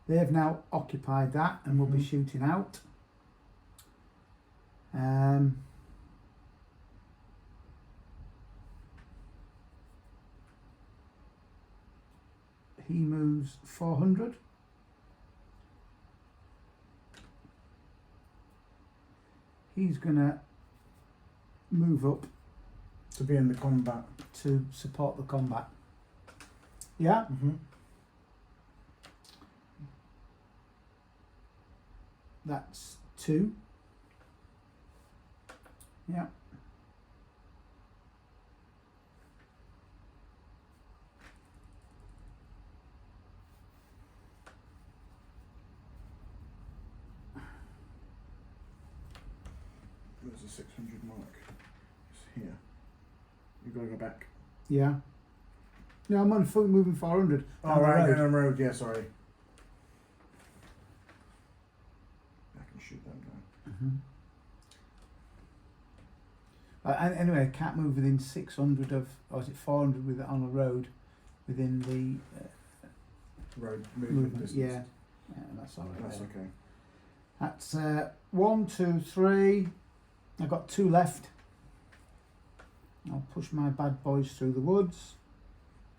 They've now occupied that and will be Mhm. shooting out. He moves 400. He's gonna move up To be in the combat. to support the combat. Yeah. Mm-hmm. That's 2. Yeah. There's a 600 mark. It's here. You've got to go back. Yeah. No, I'm on foot moving 400. Oh, down the right, road. going on road. Yeah, sorry. I can shoot them down. And anyway, I can't move within 600 of, or is it 400 with it on a road within the Road movement movement? distance. Yeah. Yeah, that's all right. That's there. okay. That's 1, 2, 3. I've got 2 left. I'll push my bad boys through the woods.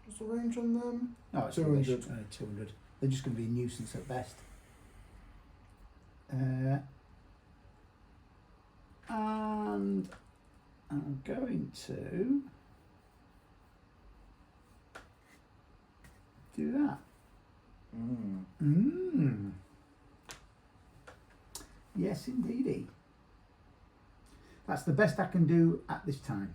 What's the range on them? No, it's 200. 200. 200. They're just going to be a nuisance at best. And I'm going to do that. Yes, indeedy. That's the best I can do at this time.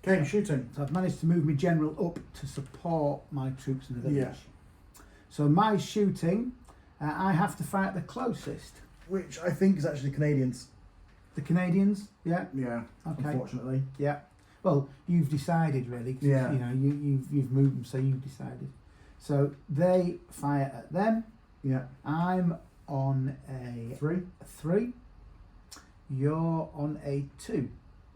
Okay, shooting. So I've managed to move my general up to support my troops in the village. Yeah. So my shooting, I have to fight the closest. Which I think is actually Canadians. The Canadians, yeah. Yeah, Okay. unfortunately. Yeah. Well, you've decided really. 'Cause, Yeah. You know, you've moved them, so you've decided. So they fire at them. Yeah. I'm on a 3. You're on a 2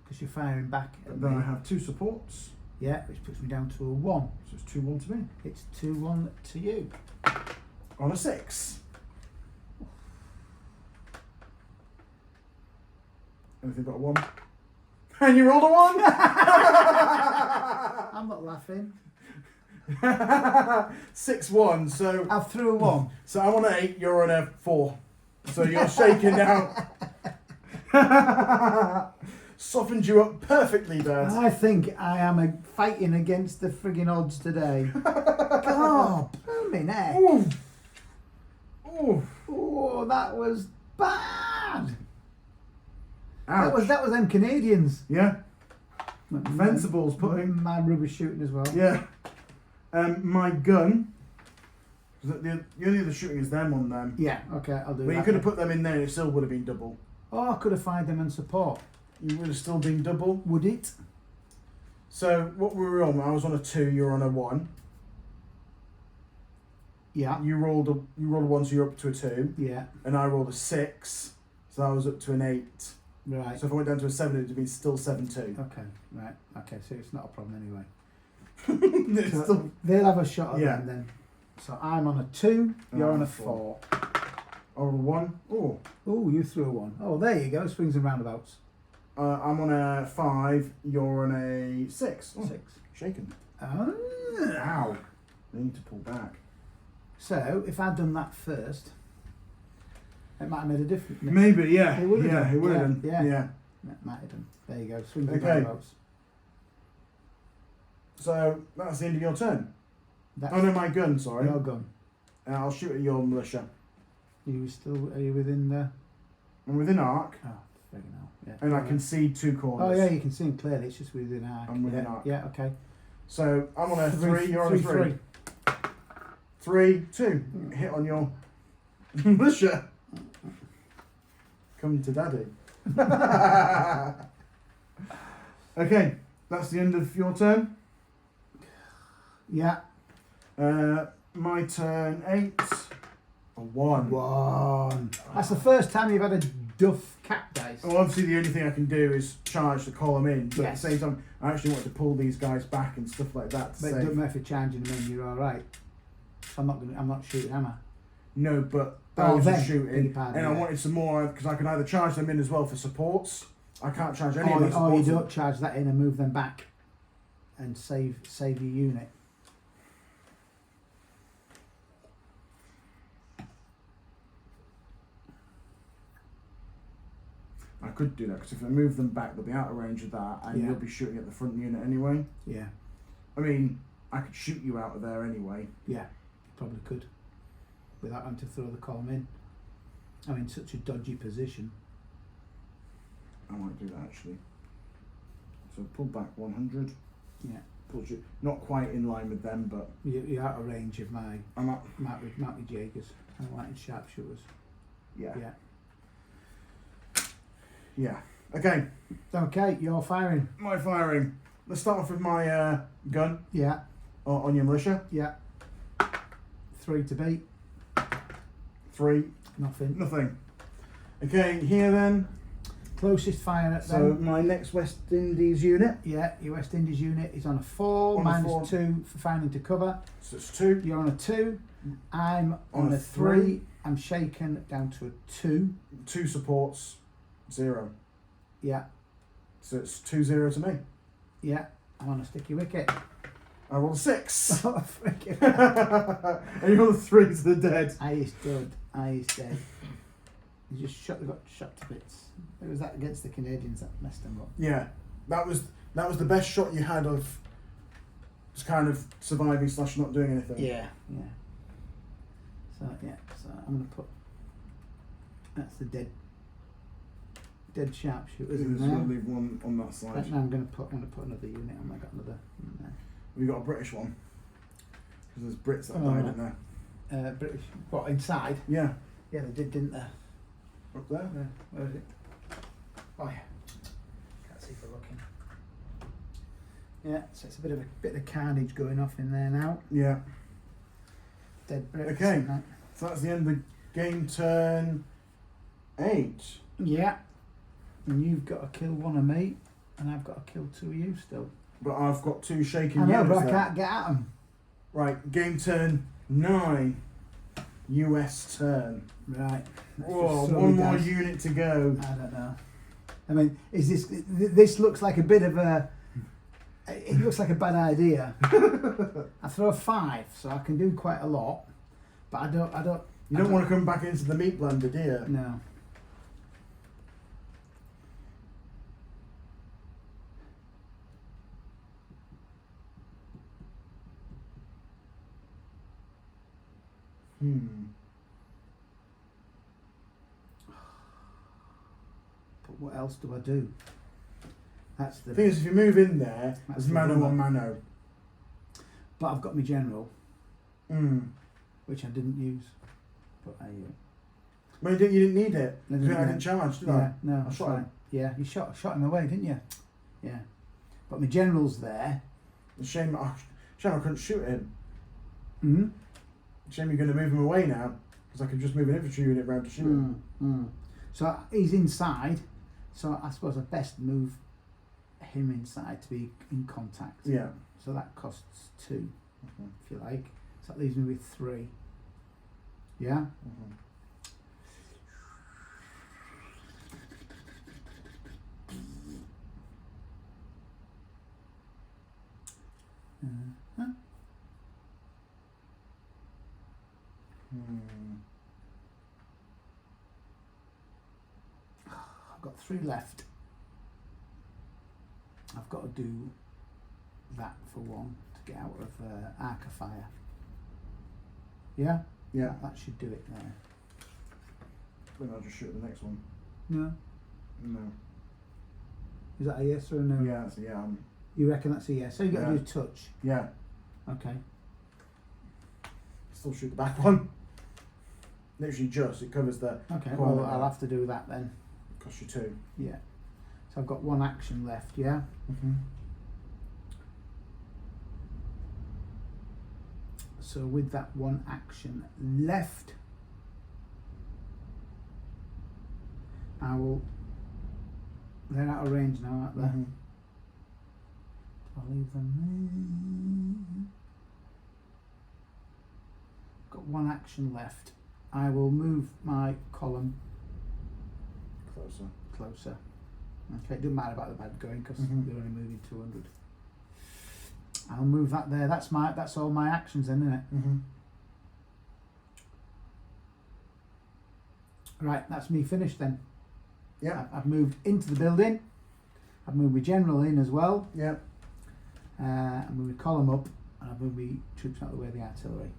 because you're firing back at And then me. I have 2 supports. Yeah, which puts me down to a 1. So it's 2-1 to me. It's 2-1 to you. On a 6. Anything got a 1? And you rolled a 1! I'm not laughing. 6-1, so I threw a 1. so I'm on an 8, you're on a 4. So you're shaking now. Softened you up perfectly, Dad. I think I am fighting against the friggin' odds today. God, blooming heck. Ooh. Ooh. Oh, that was bad. Ouch. That was them Canadians. Yeah. Invincibles putting. Mad rubber shooting as well. Yeah. My gun. The only other shooting is them on them. Yeah, okay, I'll do But that. you could have put them in there, it still would have been double. Oh, I could have fired them and support. You would have still been double. Would it? So what we were on, I was on a 2, you're on a 1. Yeah. You rolled a 1, so you're up to a 2. Yeah. And I rolled a 6, so I was up to an 8. Right. So if I went down to a 7, it would have been still 7-2. Okay, right. Okay, so it's not a problem anyway. It's So still, they'll have a shot at Yeah. them then. So I'm on a 2, you're on a 4. I rolled a 1. Oh. Oh, you threw a 1. Oh, there you go, swings and roundabouts. I'm on a 5, you're on a 6. Oh, 6. shaken. Oh. Ow. I need to pull back. So, if I'd done that first, it might have made a difference. Maybe, yeah. It would have yeah, done. it would have Yeah, done. yeah. Yeah. It might have done. There you go, swings and Okay. roundabouts. So that's the end of your turn. That's Oh no, my gun, sorry. your gun. I'll shoot at your militia. Are you within the... I'm within arc, Oh, friggin' hell. Yeah. and I can see 2 corners. Oh yeah, you can see him clearly, it's just within arc. I'm within yeah. arc. Yeah, okay. So I'm on a 3, you're on a 3. 3, 2. Hit on your militia. Come to daddy. Okay, that's the end of your turn. Yeah. My turn 8. A 1. 1. That's the first time you've had a duff cap dice. Well, obviously the only thing I can do is charge the column in, but Yes. at the same time, I actually want to pull these guys back and stuff like that. To But it save. doesn't matter if you're charging them in, you're alright. So I'm not shooting, am I? No, but Oh, those are then, beg shooting, your pardon, and I yeah. wanted some more because I can either charge them in as well for supports. I can't charge any of Or, my or you supports. don't charge that in and move them back and save your unit. I could do that because if I move them back, they'll be out of range of that, and Yeah. you'll be shooting at the front unit anyway. Yeah, I mean, I could shoot you out of there anyway. yeah, you probably could. Without having to throw the column in. I'm in such a dodgy position. I might do that actually. So pull back 100. Yeah. Puts you not quite in line with them, but You're out of range of my I'm up. Mounty Jaegers. I'm lighting sharpshooters. Yeah. Yeah. Yeah. Okay. Okay, you're firing. My firing. Let's start off with my gun Yeah, on your militia. yeah. 3 to beat. 3. Nothing. Nothing. Okay, here then. Closest fire at So them. my next West Indies unit. Yeah, your West Indies unit is on a 4, On a minus 4. 2 for finding to cover. So it's 2. You're on a 2. I'm On on a a 3. I'm shaken down to a 2. 2 supports. 0. Yeah, So it's 2-0 to me. yeah. I'm on a sticky wicket. I roll a 6. Oh, freaking. And you roll a 3 to the dead. I is dead. I is dead. You just got shot to bits. It was that against the Canadians that messed them up. Yeah. That was the best shot you had of just kind of surviving / not doing anything. Yeah. So I'm gonna put. That's the dead sharpshooters in Just there. gonna leave one on that side. Right now I'm gonna put another unit on. I got another in there. We got a British one because there's Brits that Oh, died right. in there. British. What inside? Yeah. Yeah, they did, didn't they? Up there. Where is it? Oh yeah. Can't see for looking. Yeah, so it's a bit of carnage going off in there now. Yeah. Dead bricks. Okay. And that. So that's the end of the game, turn 8. Yeah. And you've got to kill one of me, and I've got to kill 2 of you still. But I've got 2 shaking I know, units but I there. can't get at them. Right, game turn 9. US turn. Right. let's Whoa, just throw one the more dice. unit to go. I don't know. I mean, is this looks like a bit of a... It looks like a bad idea. I throw a 5, so I can do quite a lot. But I don't... You don't want to come back into the meat blender, do you? No. But what else do I do? That's the... The thing is, if you move in there, That's there's the mano dilemma. on mano. But I've got my general, which I didn't use. But I... Well, you didn't need it. No, Because I no. didn't charge, did yeah, I? no, I shot him. Yeah, you shot him away, didn't you? Yeah. But my general's there. It's a shame I couldn't shoot him. Mm-hmm. Shame you're going to move him away now, because I could just move an infantry unit round to shoot him. So he's inside, so I suppose I best move him inside to be in contact. Yeah. So that costs 2, if you like. So that leaves me with 3. Yeah? I've got 3 left. I've got to do that for 1 to get out of arc of fire. Yeah? Yeah. That should do it there. Then I'll just shoot the next one. No? No. Is that a yes or a no? Yeah, that's a yeah. You reckon that's a yes? So you've got to Yeah. do touch. Yeah. Okay. Still shoot the back one. Literally just, it covers the... Okay, corner well, there. I'll have to do that then. Cost you 2. Yeah. So I've got 1 action left, yeah? So with that 1 action left, I will... They're out of range now, aren't they? I'll leave them there. Got 1 action left. I will move my column closer. Okay, it doesn't matter about the bad going because they're only moving 200. I'll move that there. That's all my actions then, isn't it? Right, that's me finished then. Yeah. I've moved into the building. I've moved my general in as well. Yeah. I moved my column up, and I've moved my troops out of the way of the artillery.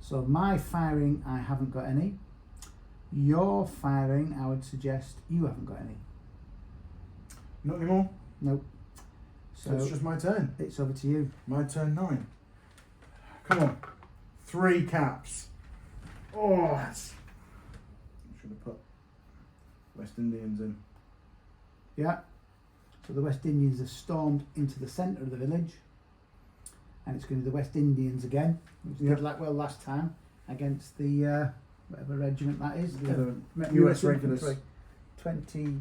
So my firing, I haven't got any. Your firing, I would suggest you haven't got any. Not anymore? Nope. So it's just my turn. It's over to you. My turn 9. Come on. 3 caps. Oh, that's... I should have put West Indians in. Yeah. So the West Indians have stormed into the centre of the village. And it's going to be the West Indians again, which did like well last time against the whatever regiment that is. The US regulars. Infantry. 20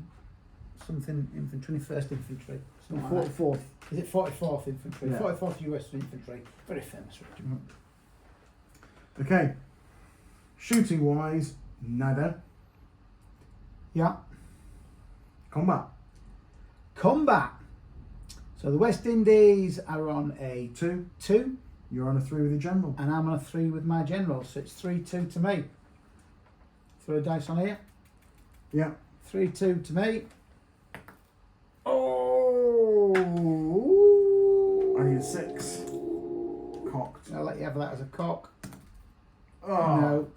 something infantry, 21st Infantry. something like that. 44th. Is it 44th Infantry? Yeah. 44th US Infantry. Very famous regiment. Okay. Shooting wise, nada. Yeah. Combat. Combat. So the West Indies are on a 2, You're on a 3 with your general. and I'm on a 3 with my general. So it's 3-2 to me. Throw a dice on here. Yeah. 3-2 to me. Oh! I need a 6. Cocked. I'll let you have that as a cock. Oh. No.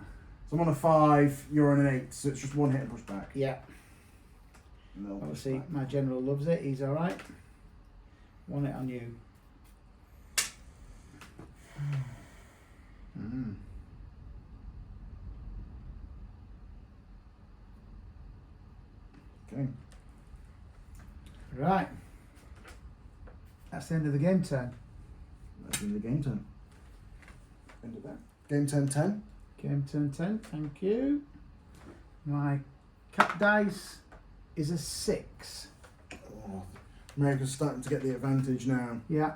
So I'm on a 5, you're on an 8, so it's just 1 hit and push back. Yeah. No. Obviously, my general loves it. He's all right. 1 hit on you. Okay. Right. That's the end of the game turn. That's in the game turn. End of that. Game turn 10. Game turn 10, thank you. My cap dice is a 6. Oh, America's starting to get the advantage now. Yeah.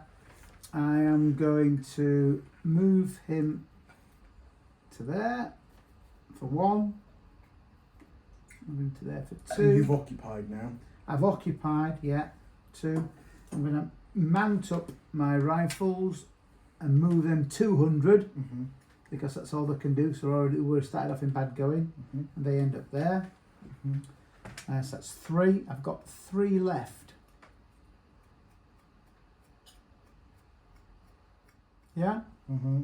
I am going to move him to there for 1. Move him to there for 2. And you've occupied now. I've occupied, yeah, 2. I'm going to mount up my rifles and move them 200 Mm-hmm. because that's all they can do. So we're started off in bad going, Mm-hmm. and they end up there. Mm-hmm. So that's 3. I've got 3 left. Yeah. Mm-hmm.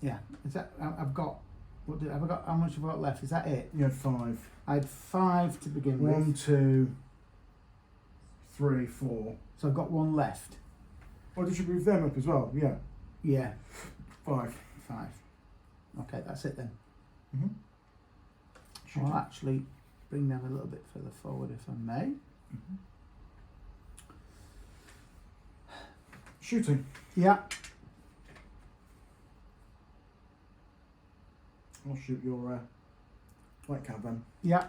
Yeah. Is that? I've got. What have I got? How much have I got left? Is that it? You had 5. I had 5 to begin 1, with. 2, 3, 4. So I've got 1 left. Oh, did you move them up as well? Yeah. Yeah. 5. 5. Okay, that's it then. Mm-hmm. I'll actually bring them a little bit further forward if I may. Mm-hmm. Shooting. Yeah. I'll shoot your light cab then. Yeah.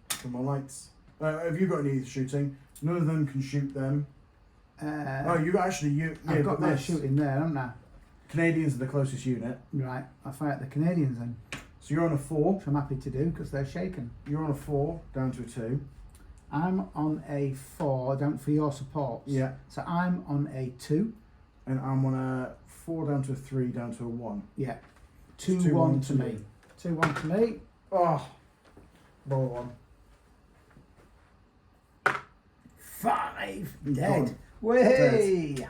For my lights. Have you got any shooting? None of them can shoot them. Oh, you actually you. Yeah, I've got their this. shooting there, haven't I? Canadians are the closest unit. Right. I'll fire at the Canadians then, So you're on a 4. which I'm happy to do because they're shaken. You're on a 4 down to a 2. I'm on a 4 down for your supports. Yeah. So I'm on a 2. And I'm on a 4 down to a 3 down to a 1. Yeah. It's 2-1 to me. you. 2-1 to me. Oh. Roll 1. 5. He's Dead. gone. Way.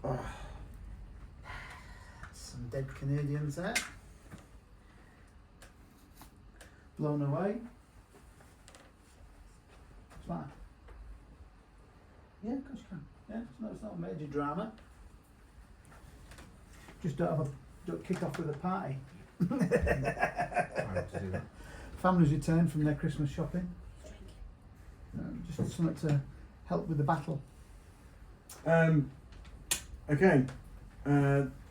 Oh. Some dead Canadians there. Blown away. What's that? Yeah, of course you can. Yeah, it's not a major drama. Just don't kick off with a party. Families return from their Christmas shopping. Just something to help with the battle. Okay.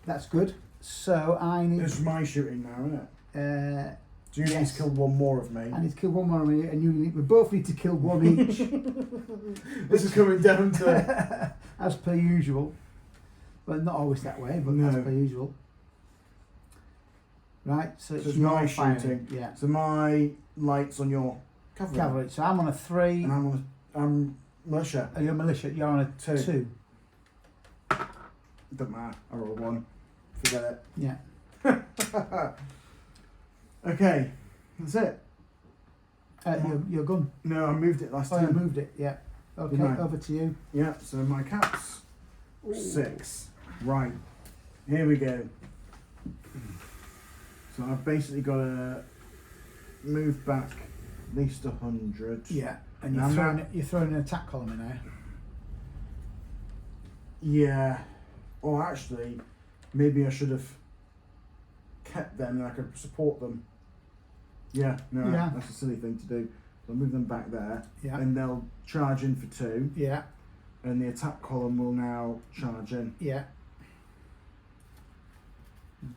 That's good. So I need. This is my shooting now, isn't it? So you need yes. to kill 1 more of me. I need to kill 1 more of me, and we both need to kill 1 each. This is coming down to as per usual. Well, not always that way, but as No. per usual. Right, so it's it's your my firing. shooting. Yeah. So my lights on your cavalry. Cavalry. So I'm on a 3. And I'm militia. You're militia. You're on a 2. Doesn't matter. I roll 1. Forget Yeah. it. Okay. That's it. Your gun. No, I moved it last Oh, you time. moved it. Yeah. Okay. Didn't I? Over to you. Yeah, so my cat's Ooh. 6. Right. Here we go. So I've basically got to move back at least 100. Yeah. And Now, you're throwing an attack column in there. Yeah. Or actually, maybe I should have kept them and I could support them. Yeah, no, Yeah. that's a silly thing to do. So I'll move them back there. Yeah. And they'll charge in for 2. Yeah. And the attack column will now charge in. Yeah.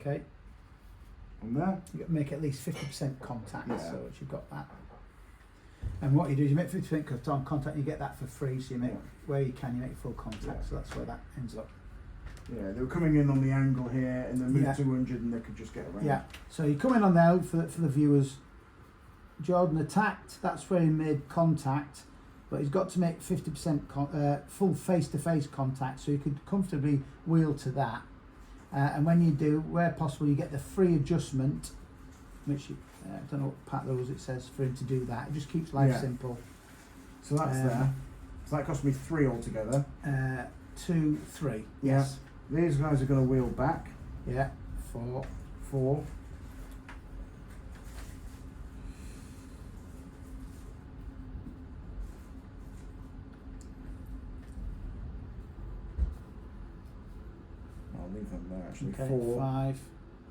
Okay. On there. You got to make at least 50% contact, Yeah. so you've got that. And what you do is you make 50% on contact, you get that for free, so you make, where you can, you make full contact, Yeah. so that's where that ends up. Yeah, they were coming in on the angle here and then move Yeah. 200 and they could just get around. Yeah, so you come in on there for the viewers. Jordan attacked, that's where he made contact, but he's got to make 50% full face-to-face contact, so you could comfortably wheel to that. And when you do, where possible, you get the free adjustment, which I don't know what part of the rules it says for him to do that. It just keeps life Yeah. simple. So that's there. So that cost me 3 altogether. 2, 3. Yeah. Yes. These guys are going to wheel back. Yeah. 4. 4. I'll leave them there actually. Okay. 4. 5.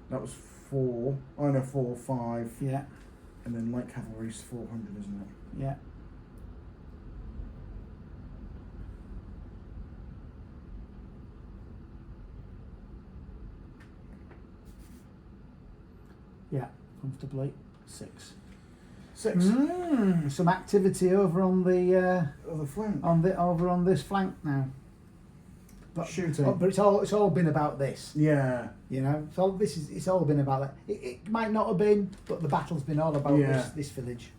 That was 4. Oh no, 4, 5. Yeah. And then light cavalry's 400, isn't it? Yeah. Yeah, comfortably 6. 6. Some activity over on the Other flank. over on this flank now. But, Shooting. but it's all been about this. Yeah. You know, so it's all been about that. It might not have been, but the battle's been all about this village.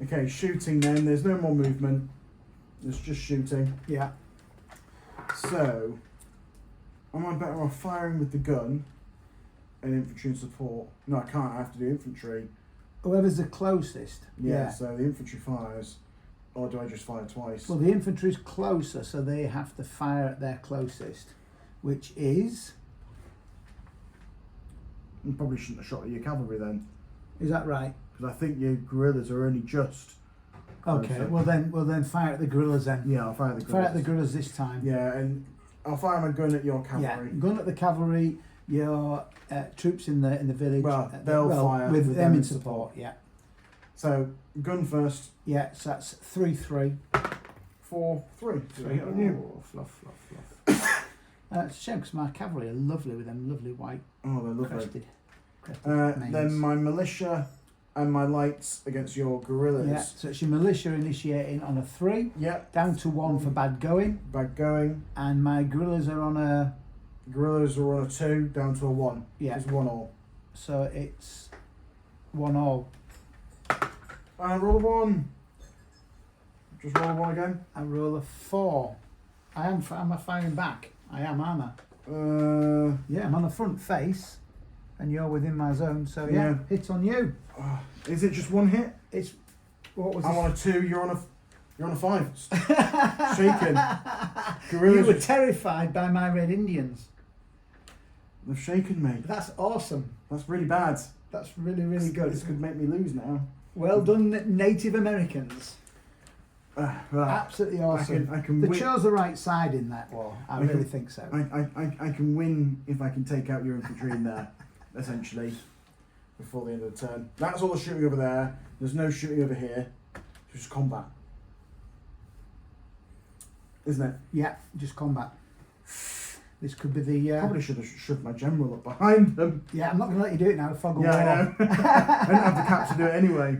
Okay, shooting then. There's no more movement. There's just shooting. Yeah. So, am I better off firing with the gun and infantry and support? No, I can't. I have to do infantry. Whoever's the closest. Yeah. So the infantry fires, or do I just fire twice? Well, the infantry's closer, so they have to fire at their closest, which is. You probably shouldn't have shot at your cavalry then, Is that right? because I think your guerrillas are only just. Okay. closer. Well then fire at the guerrillas then. Yeah, I'll fire the guerrillas. Fire at the guerrillas this time. Yeah, and I'll fire my gun at your cavalry. Yeah. Gun at the cavalry. Your troops in the village. Well, they'll fire with them in support. Yeah. So gun first. Yeah. So that's 3-3. 4, 3. Three. Oh, fluff. It's a shame because my cavalry are lovely with them lovely white Oh, they're lovely. crested manes. Then my militia and my lights against your guerrillas. Yeah, so it's your militia initiating on a 3, Yep. down to 1 for bad going, Bad going. and my guerrillas are on a, Guerrillas are on a 2, down to a 1. yeah, It's 1 all. so it's 1 all. And roll a 1. Just roll a 1 again. I roll a 4. Am I firing back? I am, aren't I? Yeah, I'm on the front face, and you're within my zone, so yeah, hit on you. Is it just 1 hit? It's, what was I'm this? on a 2, you're on a 5. Shaken. You Guerrillas, were terrified by my Red Indians. they've shaken me. That's awesome. That's really bad. That's really, really good. This could make me lose now. Well done, Native Americans. Right. Absolutely awesome. I can They win. chose the right side in that war. I really think so. I can win if I can take out your infantry in there, essentially, before the end of the turn. That's all the shooting over there. There's no shooting over here. It's just combat. Isn't it? Yeah, just combat. This could be the. Probably should have shoved my general up behind them. Yeah, I'm not going to let you do it now. Fog of Yeah, war. I know. I didn't have the cap to do it anyway.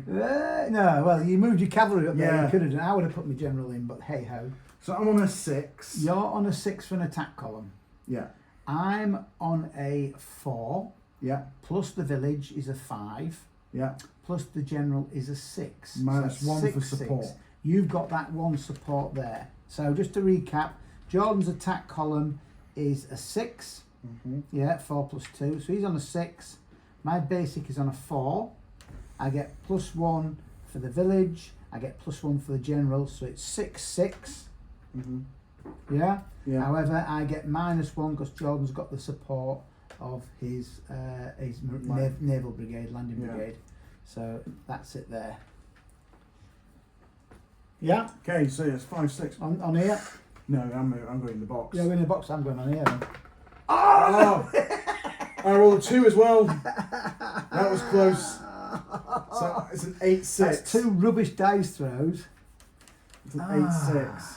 No, well, you moved your cavalry up there. Yeah. You could have done. I would have put my general in, but hey ho. So I'm on a 6. You're on a 6 for an attack column. Yeah. I'm on a 4. Yeah. Plus the village is a 5. Yeah. Plus the general is a 6. Minus So 1 for 6, support. 6. You've got that 1 support there. So just to recap, Jordan's attack column is a 6. Mm-hmm. Yeah, 4 plus 2. So he's on a 6. My basic is on a 4. I get plus 1 for the village. I get plus 1 for the general. So it's 6-6. Mm-hmm. Yeah? Yeah. However, I get minus 1 because Jordan's got the support of his naval brigade, landing Yeah. brigade. So that's it there. Yeah, Okay, so it's 5, 6. on here. No, I'm going in the box. Yeah, we're in the box. I'm going on here then. Oh! I rolled a 2 as well. That was close. So it's an 8-6. That's 2 rubbish dice throws. It's an 8-6.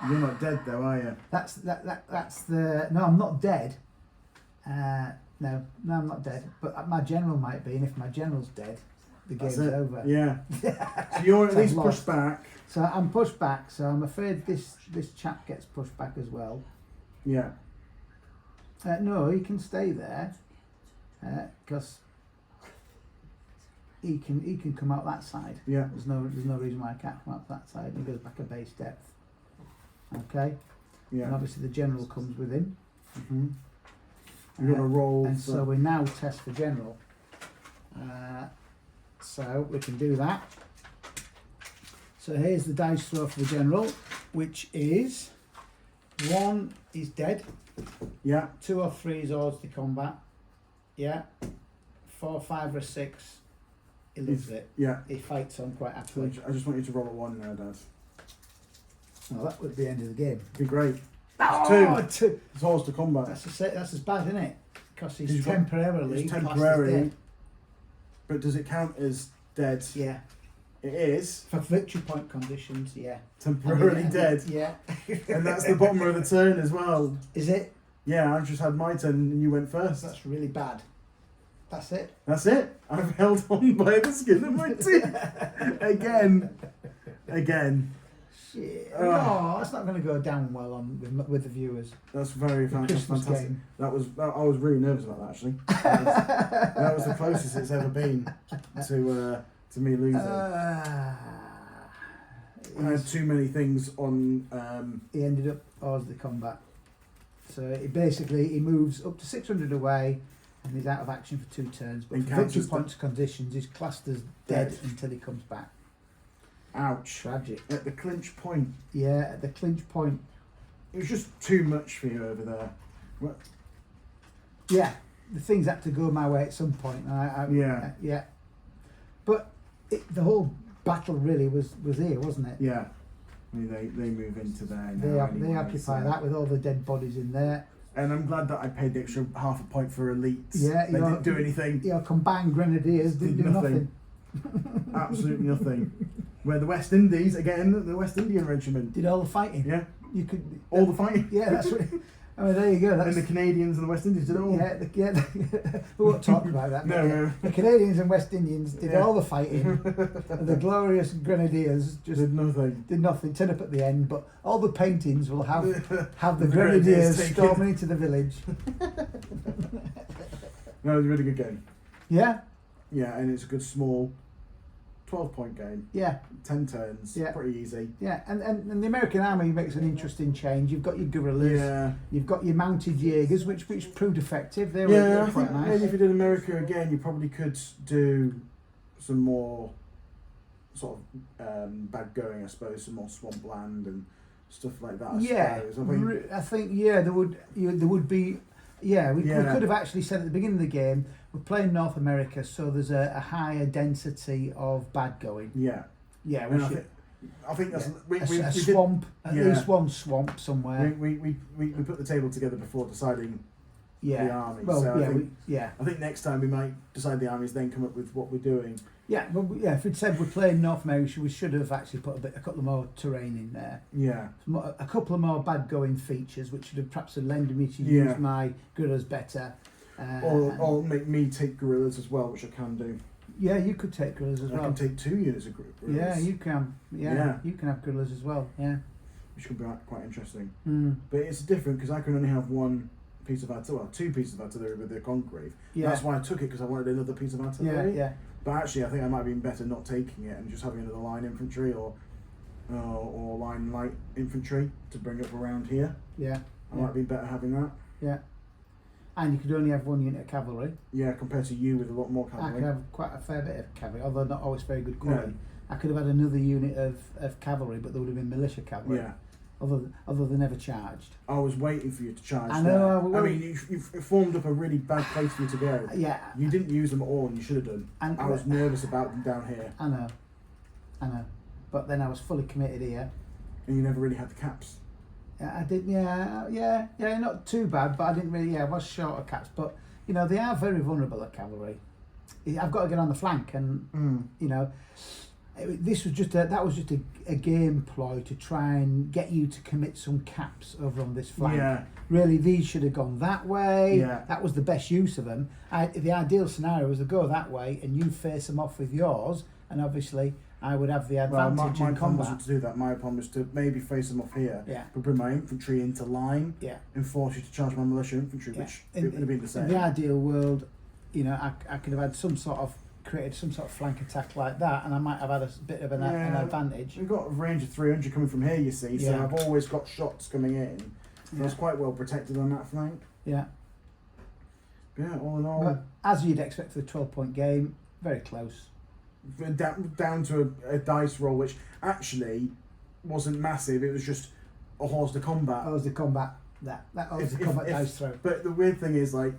You're not dead though, are you? That's the. No, I'm not dead. No, I'm not dead. But my general might be, and if my general's dead, the game's over. Yeah. So you're at So I've least lost. pushed back. So I'm pushed back. So I'm afraid this chap gets pushed back as well. Yeah. No, he can stay there because he can come out that side. Yeah. There's no reason why I can't come out that side. He goes back a base depth. Okay. And Yeah. obviously the general comes with him. Mm-hmm. You're gonna roll. And so we now test for general. So we can do that. So here's the dice throw for the general, which is 1 is dead, Yeah. 2 or 3 is odds to combat. Yeah. 4, 5 or 6. He loves it. Yeah. He fights on quite So happily. I just want you to roll a 1 now, Dad. Well, that would be the end of the game. Be great. Oh, 2. It's horse to combat. That's as bad, isn't it? Because he's He's got- temporarily He's classed as temporarily. dead. But does it count as dead? Yeah. It is. For victory point conditions, yeah. Temporarily And dead. Yeah. And that's the bottom of the turn as well. Is it? Yeah, I've just had my turn and you went first. That's really bad. That's it. That's it. I've held on by the skin of my teeth. Again. Shit. Oh, that's not going to go down well with the viewers. That's very Christmas fantastic. game. I was really nervous about that actually. That was the closest it's ever been to me losing. I had too many things on. He ended up hors de combat. So he moves up to 600 away and he's out of action for 2 turns. But for victory points conditions, he's classed as dead until he comes back. Ouch. Tragic. At the clinch point. Yeah, at the clinch point. It was just too much for you over there. What? Yeah, the things had to go my way at some point. Yeah. But the whole battle really was here, wasn't it? Yeah. I mean, they move into there now. They occupy that with all the dead bodies in there. And I'm glad that I paid the extra half a point for elites. Yeah, they didn't do anything. Your combined grenadiers didn't do nothing. Absolutely nothing. Where the West Indies, again, the West Indian regiment did all the fighting. Yeah. You could all the fighting. Yeah, that's right. I mean, there you go. And the Canadians and the West Indies did it all. Yeah, we won't talk about that. No. The Canadians and West Indians did all the fighting, and the glorious grenadiers just did nothing. Did nothing. Turn up at the end, but all the paintings will have the grenadiers storming into the village. No, it was a really good game. Yeah. Yeah, and it's a good small 12-point game. Yeah. 10 turns. Yeah. Pretty easy. Yeah, and the American army makes an interesting change. You've got your guerrillas. Yeah. You've got your mounted Jaegers, which proved effective. They were I think quite nice. Maybe if you did America again, you probably could do some more sort of bad going, I suppose, some more swampland and stuff like that. I think there would be. Yeah, we could have actually said at the beginning of the game, we're playing North America, so there's a higher density of bad going. Yeah. Yeah, I think that's we swamp, at least one swamp somewhere. We put the table together before deciding the army. Well, so I think next time we might decide the armies, then come up with what we're doing. Yeah, but if we'd said we're playing North America, we should have actually put a couple more terrain in there. Yeah. A couple of more bad going features, which should have perhaps allowed me to use my guerrillas better. Or make me take guerrillas as well, which I can do. Yeah, you could take guerrillas as well. I can take 2 units of guerrillas. Yeah, you can. Yeah, you can have guerrillas as well. Yeah. Which could be quite interesting. Mm. But it's different because I can only have one piece of artillery, 2 pieces of artillery with the Congreve. Yeah. That's why I took it, because I wanted another piece of artillery. Yeah. But actually, I think I might be better not taking it and just having another line infantry or line light infantry to bring up around here. Yeah. I might be better having that. Yeah. And you could only have 1 unit of cavalry. Yeah, compared to you with a lot more cavalry. I could have quite a fair bit of cavalry, although not always very good quality. No. I could have had another unit of cavalry, but there would have been militia cavalry. Yeah. Although they never charged. I was waiting for you to charge. I know. I mean, you've formed up a really bad place for you to go. Yeah. You didn't use them at all, and you should have done. And I was nervous about them down here. I know. But then I was fully committed here. And you never really had the caps. I did. Yeah. Not too bad, but I didn't really. Yeah, I was short of caps, but they are very vulnerable at cavalry. I've got to get on the flank, and this was just a game ploy to try and get you to commit some caps over on this flank. Yeah. Really, these should have gone that way. Yeah. That was the best use of them. The ideal scenario was to go that way and you face them off with yours, and obviously I would have the advantage my in plan combat. wasn't to do that. My plan was to maybe face them off here, but bring my infantry into line, and force you to charge my militia infantry, which it would have been the same. In the ideal world, I could have had created some sort of flank attack like that, and I might have had a bit of an advantage. We've got a range of 300 coming from here, you see, so I've always got shots coming in. So I was quite well protected on that flank. Yeah. Yeah, all in all. But as you'd expect for a 12-point game, very close. Down to a dice roll, which actually wasn't massive. It was just a hors de combat. Hors de combat. That hors de combat dice throw. But the weird thing is, like,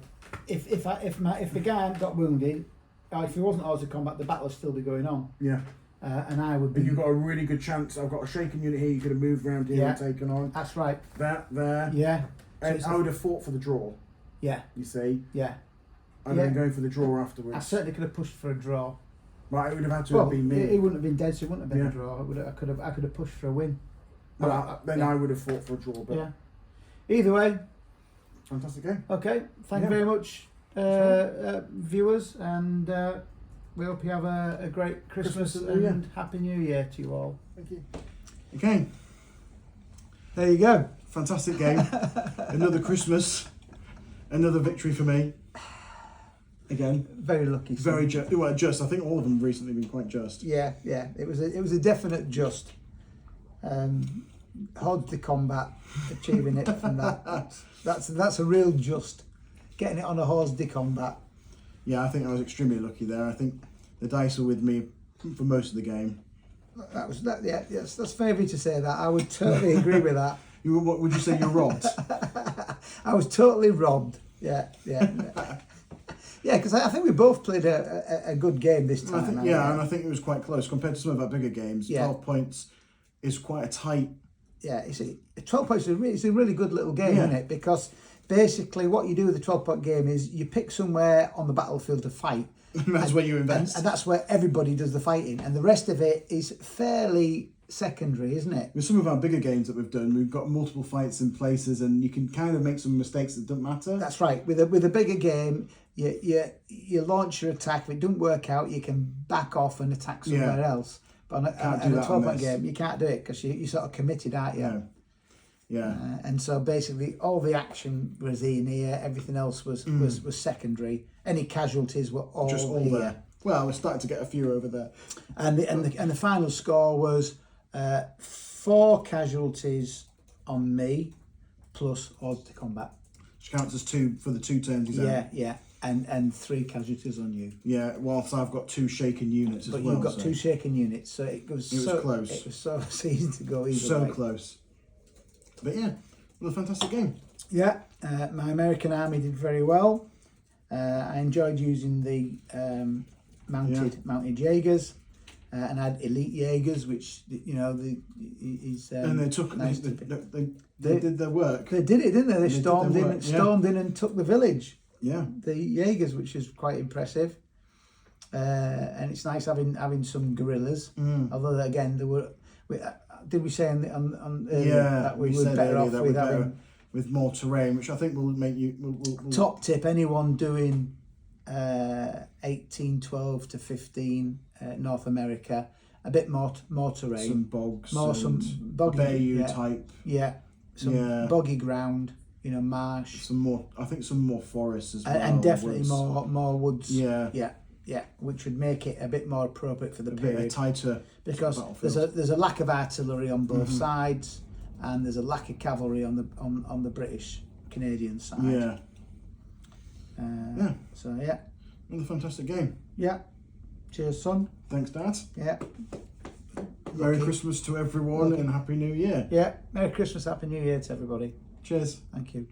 if the guy got wounded, or if he wasn't hors de combat, the battle would still be going on. Yeah. And I would be. And you've got a really good chance. I've got a shaken unit here. You could have moved around here and taken on. That's right. There. Yeah. And I would have fought for the draw. Yeah. You see. Yeah. and then going for the draw afterwards. I certainly could have pushed for a draw. Right, it would have had to have been me. It wouldn't have been dead, so it wouldn't have been a draw. I could have pushed for a win. Then I would have fought for a draw. But yeah. Either way. Fantastic game. Okay. Thank you very much, viewers, and we hope you have a great Christmas and Happy New Year to you all. Thank you. Okay. There you go. Fantastic game. Another Christmas. Another victory for me. Again. Very lucky. Very just. Well, just. I think all of them have recently been quite just. Yeah. It was a definite just. Hard to combat, achieving it from that. That's a real just. Getting it on a horse de combat. Yeah, I think I was extremely lucky there. I think the dice were with me for most of the game. Yes, that's fair of you to say that. I would totally agree with that. What would you say? You're robbed. I was totally robbed. Yeah. Yeah, because I think we both played a good game this time. And I think it was quite close compared to some of our bigger games. 12 points is quite a tight. Yeah, you see, 12 points is a really good little game, isn't it? Because basically what you do with the 12-point game is you pick somewhere on the battlefield to fight. That's where you invest. And that's where everybody does the fighting. And the rest of it is fairly secondary, isn't it? With some of our bigger games that we've done, we've got multiple fights in places and you can kind of make some mistakes that don't matter. That's right. With a bigger game, you launch your attack. If it doesn't work out, you can back off and attack somewhere else. But on a 12-point game, you can't do it because you're sort of committed, aren't you? Yeah. And so basically, all the action was in here. Everything else was secondary. Any casualties were all just all here. there. Well, we're starting to get a few over there. And the final score was 4 casualties on me plus odds to combat. Which counts as 2 for the 2 turns he's had. Yeah. And 3 casualties on you. Yeah, whilst I've got 2 shaken units as well. But you've got 2 shaken units, so it was close. It was so easy to go either so way. Close. But yeah, what a fantastic game. Yeah, my American army did very well. I enjoyed using the mounted Jaegers, and I had elite Jaegers, which is and they took nice they did their work. They did it, didn't they? They stormed in and took the village. Yeah, the Jaegers, which is quite impressive. And it's nice having some guerrillas. Although again, there were. Did we say on that we were better off with having with more terrain, which I think will make you. Will top tip: anyone doing 1812 to 15 North America, a bit more terrain, some bogs, some boggy bayou type, some boggy ground, marsh, some more. I think some more forests as well, and definitely more woods. Yeah, which would make it a bit more appropriate for the period. A bit tighter, because there's a lack of artillery on both sides, and there's a lack of cavalry on the British Canadian side. So yeah, another fantastic game. Yeah, cheers, son. Thanks, Dad. Yeah. Merry Christmas to everyone and Happy New Year. Yeah, Merry Christmas, Happy New Year to everybody. Cheers. Thank you.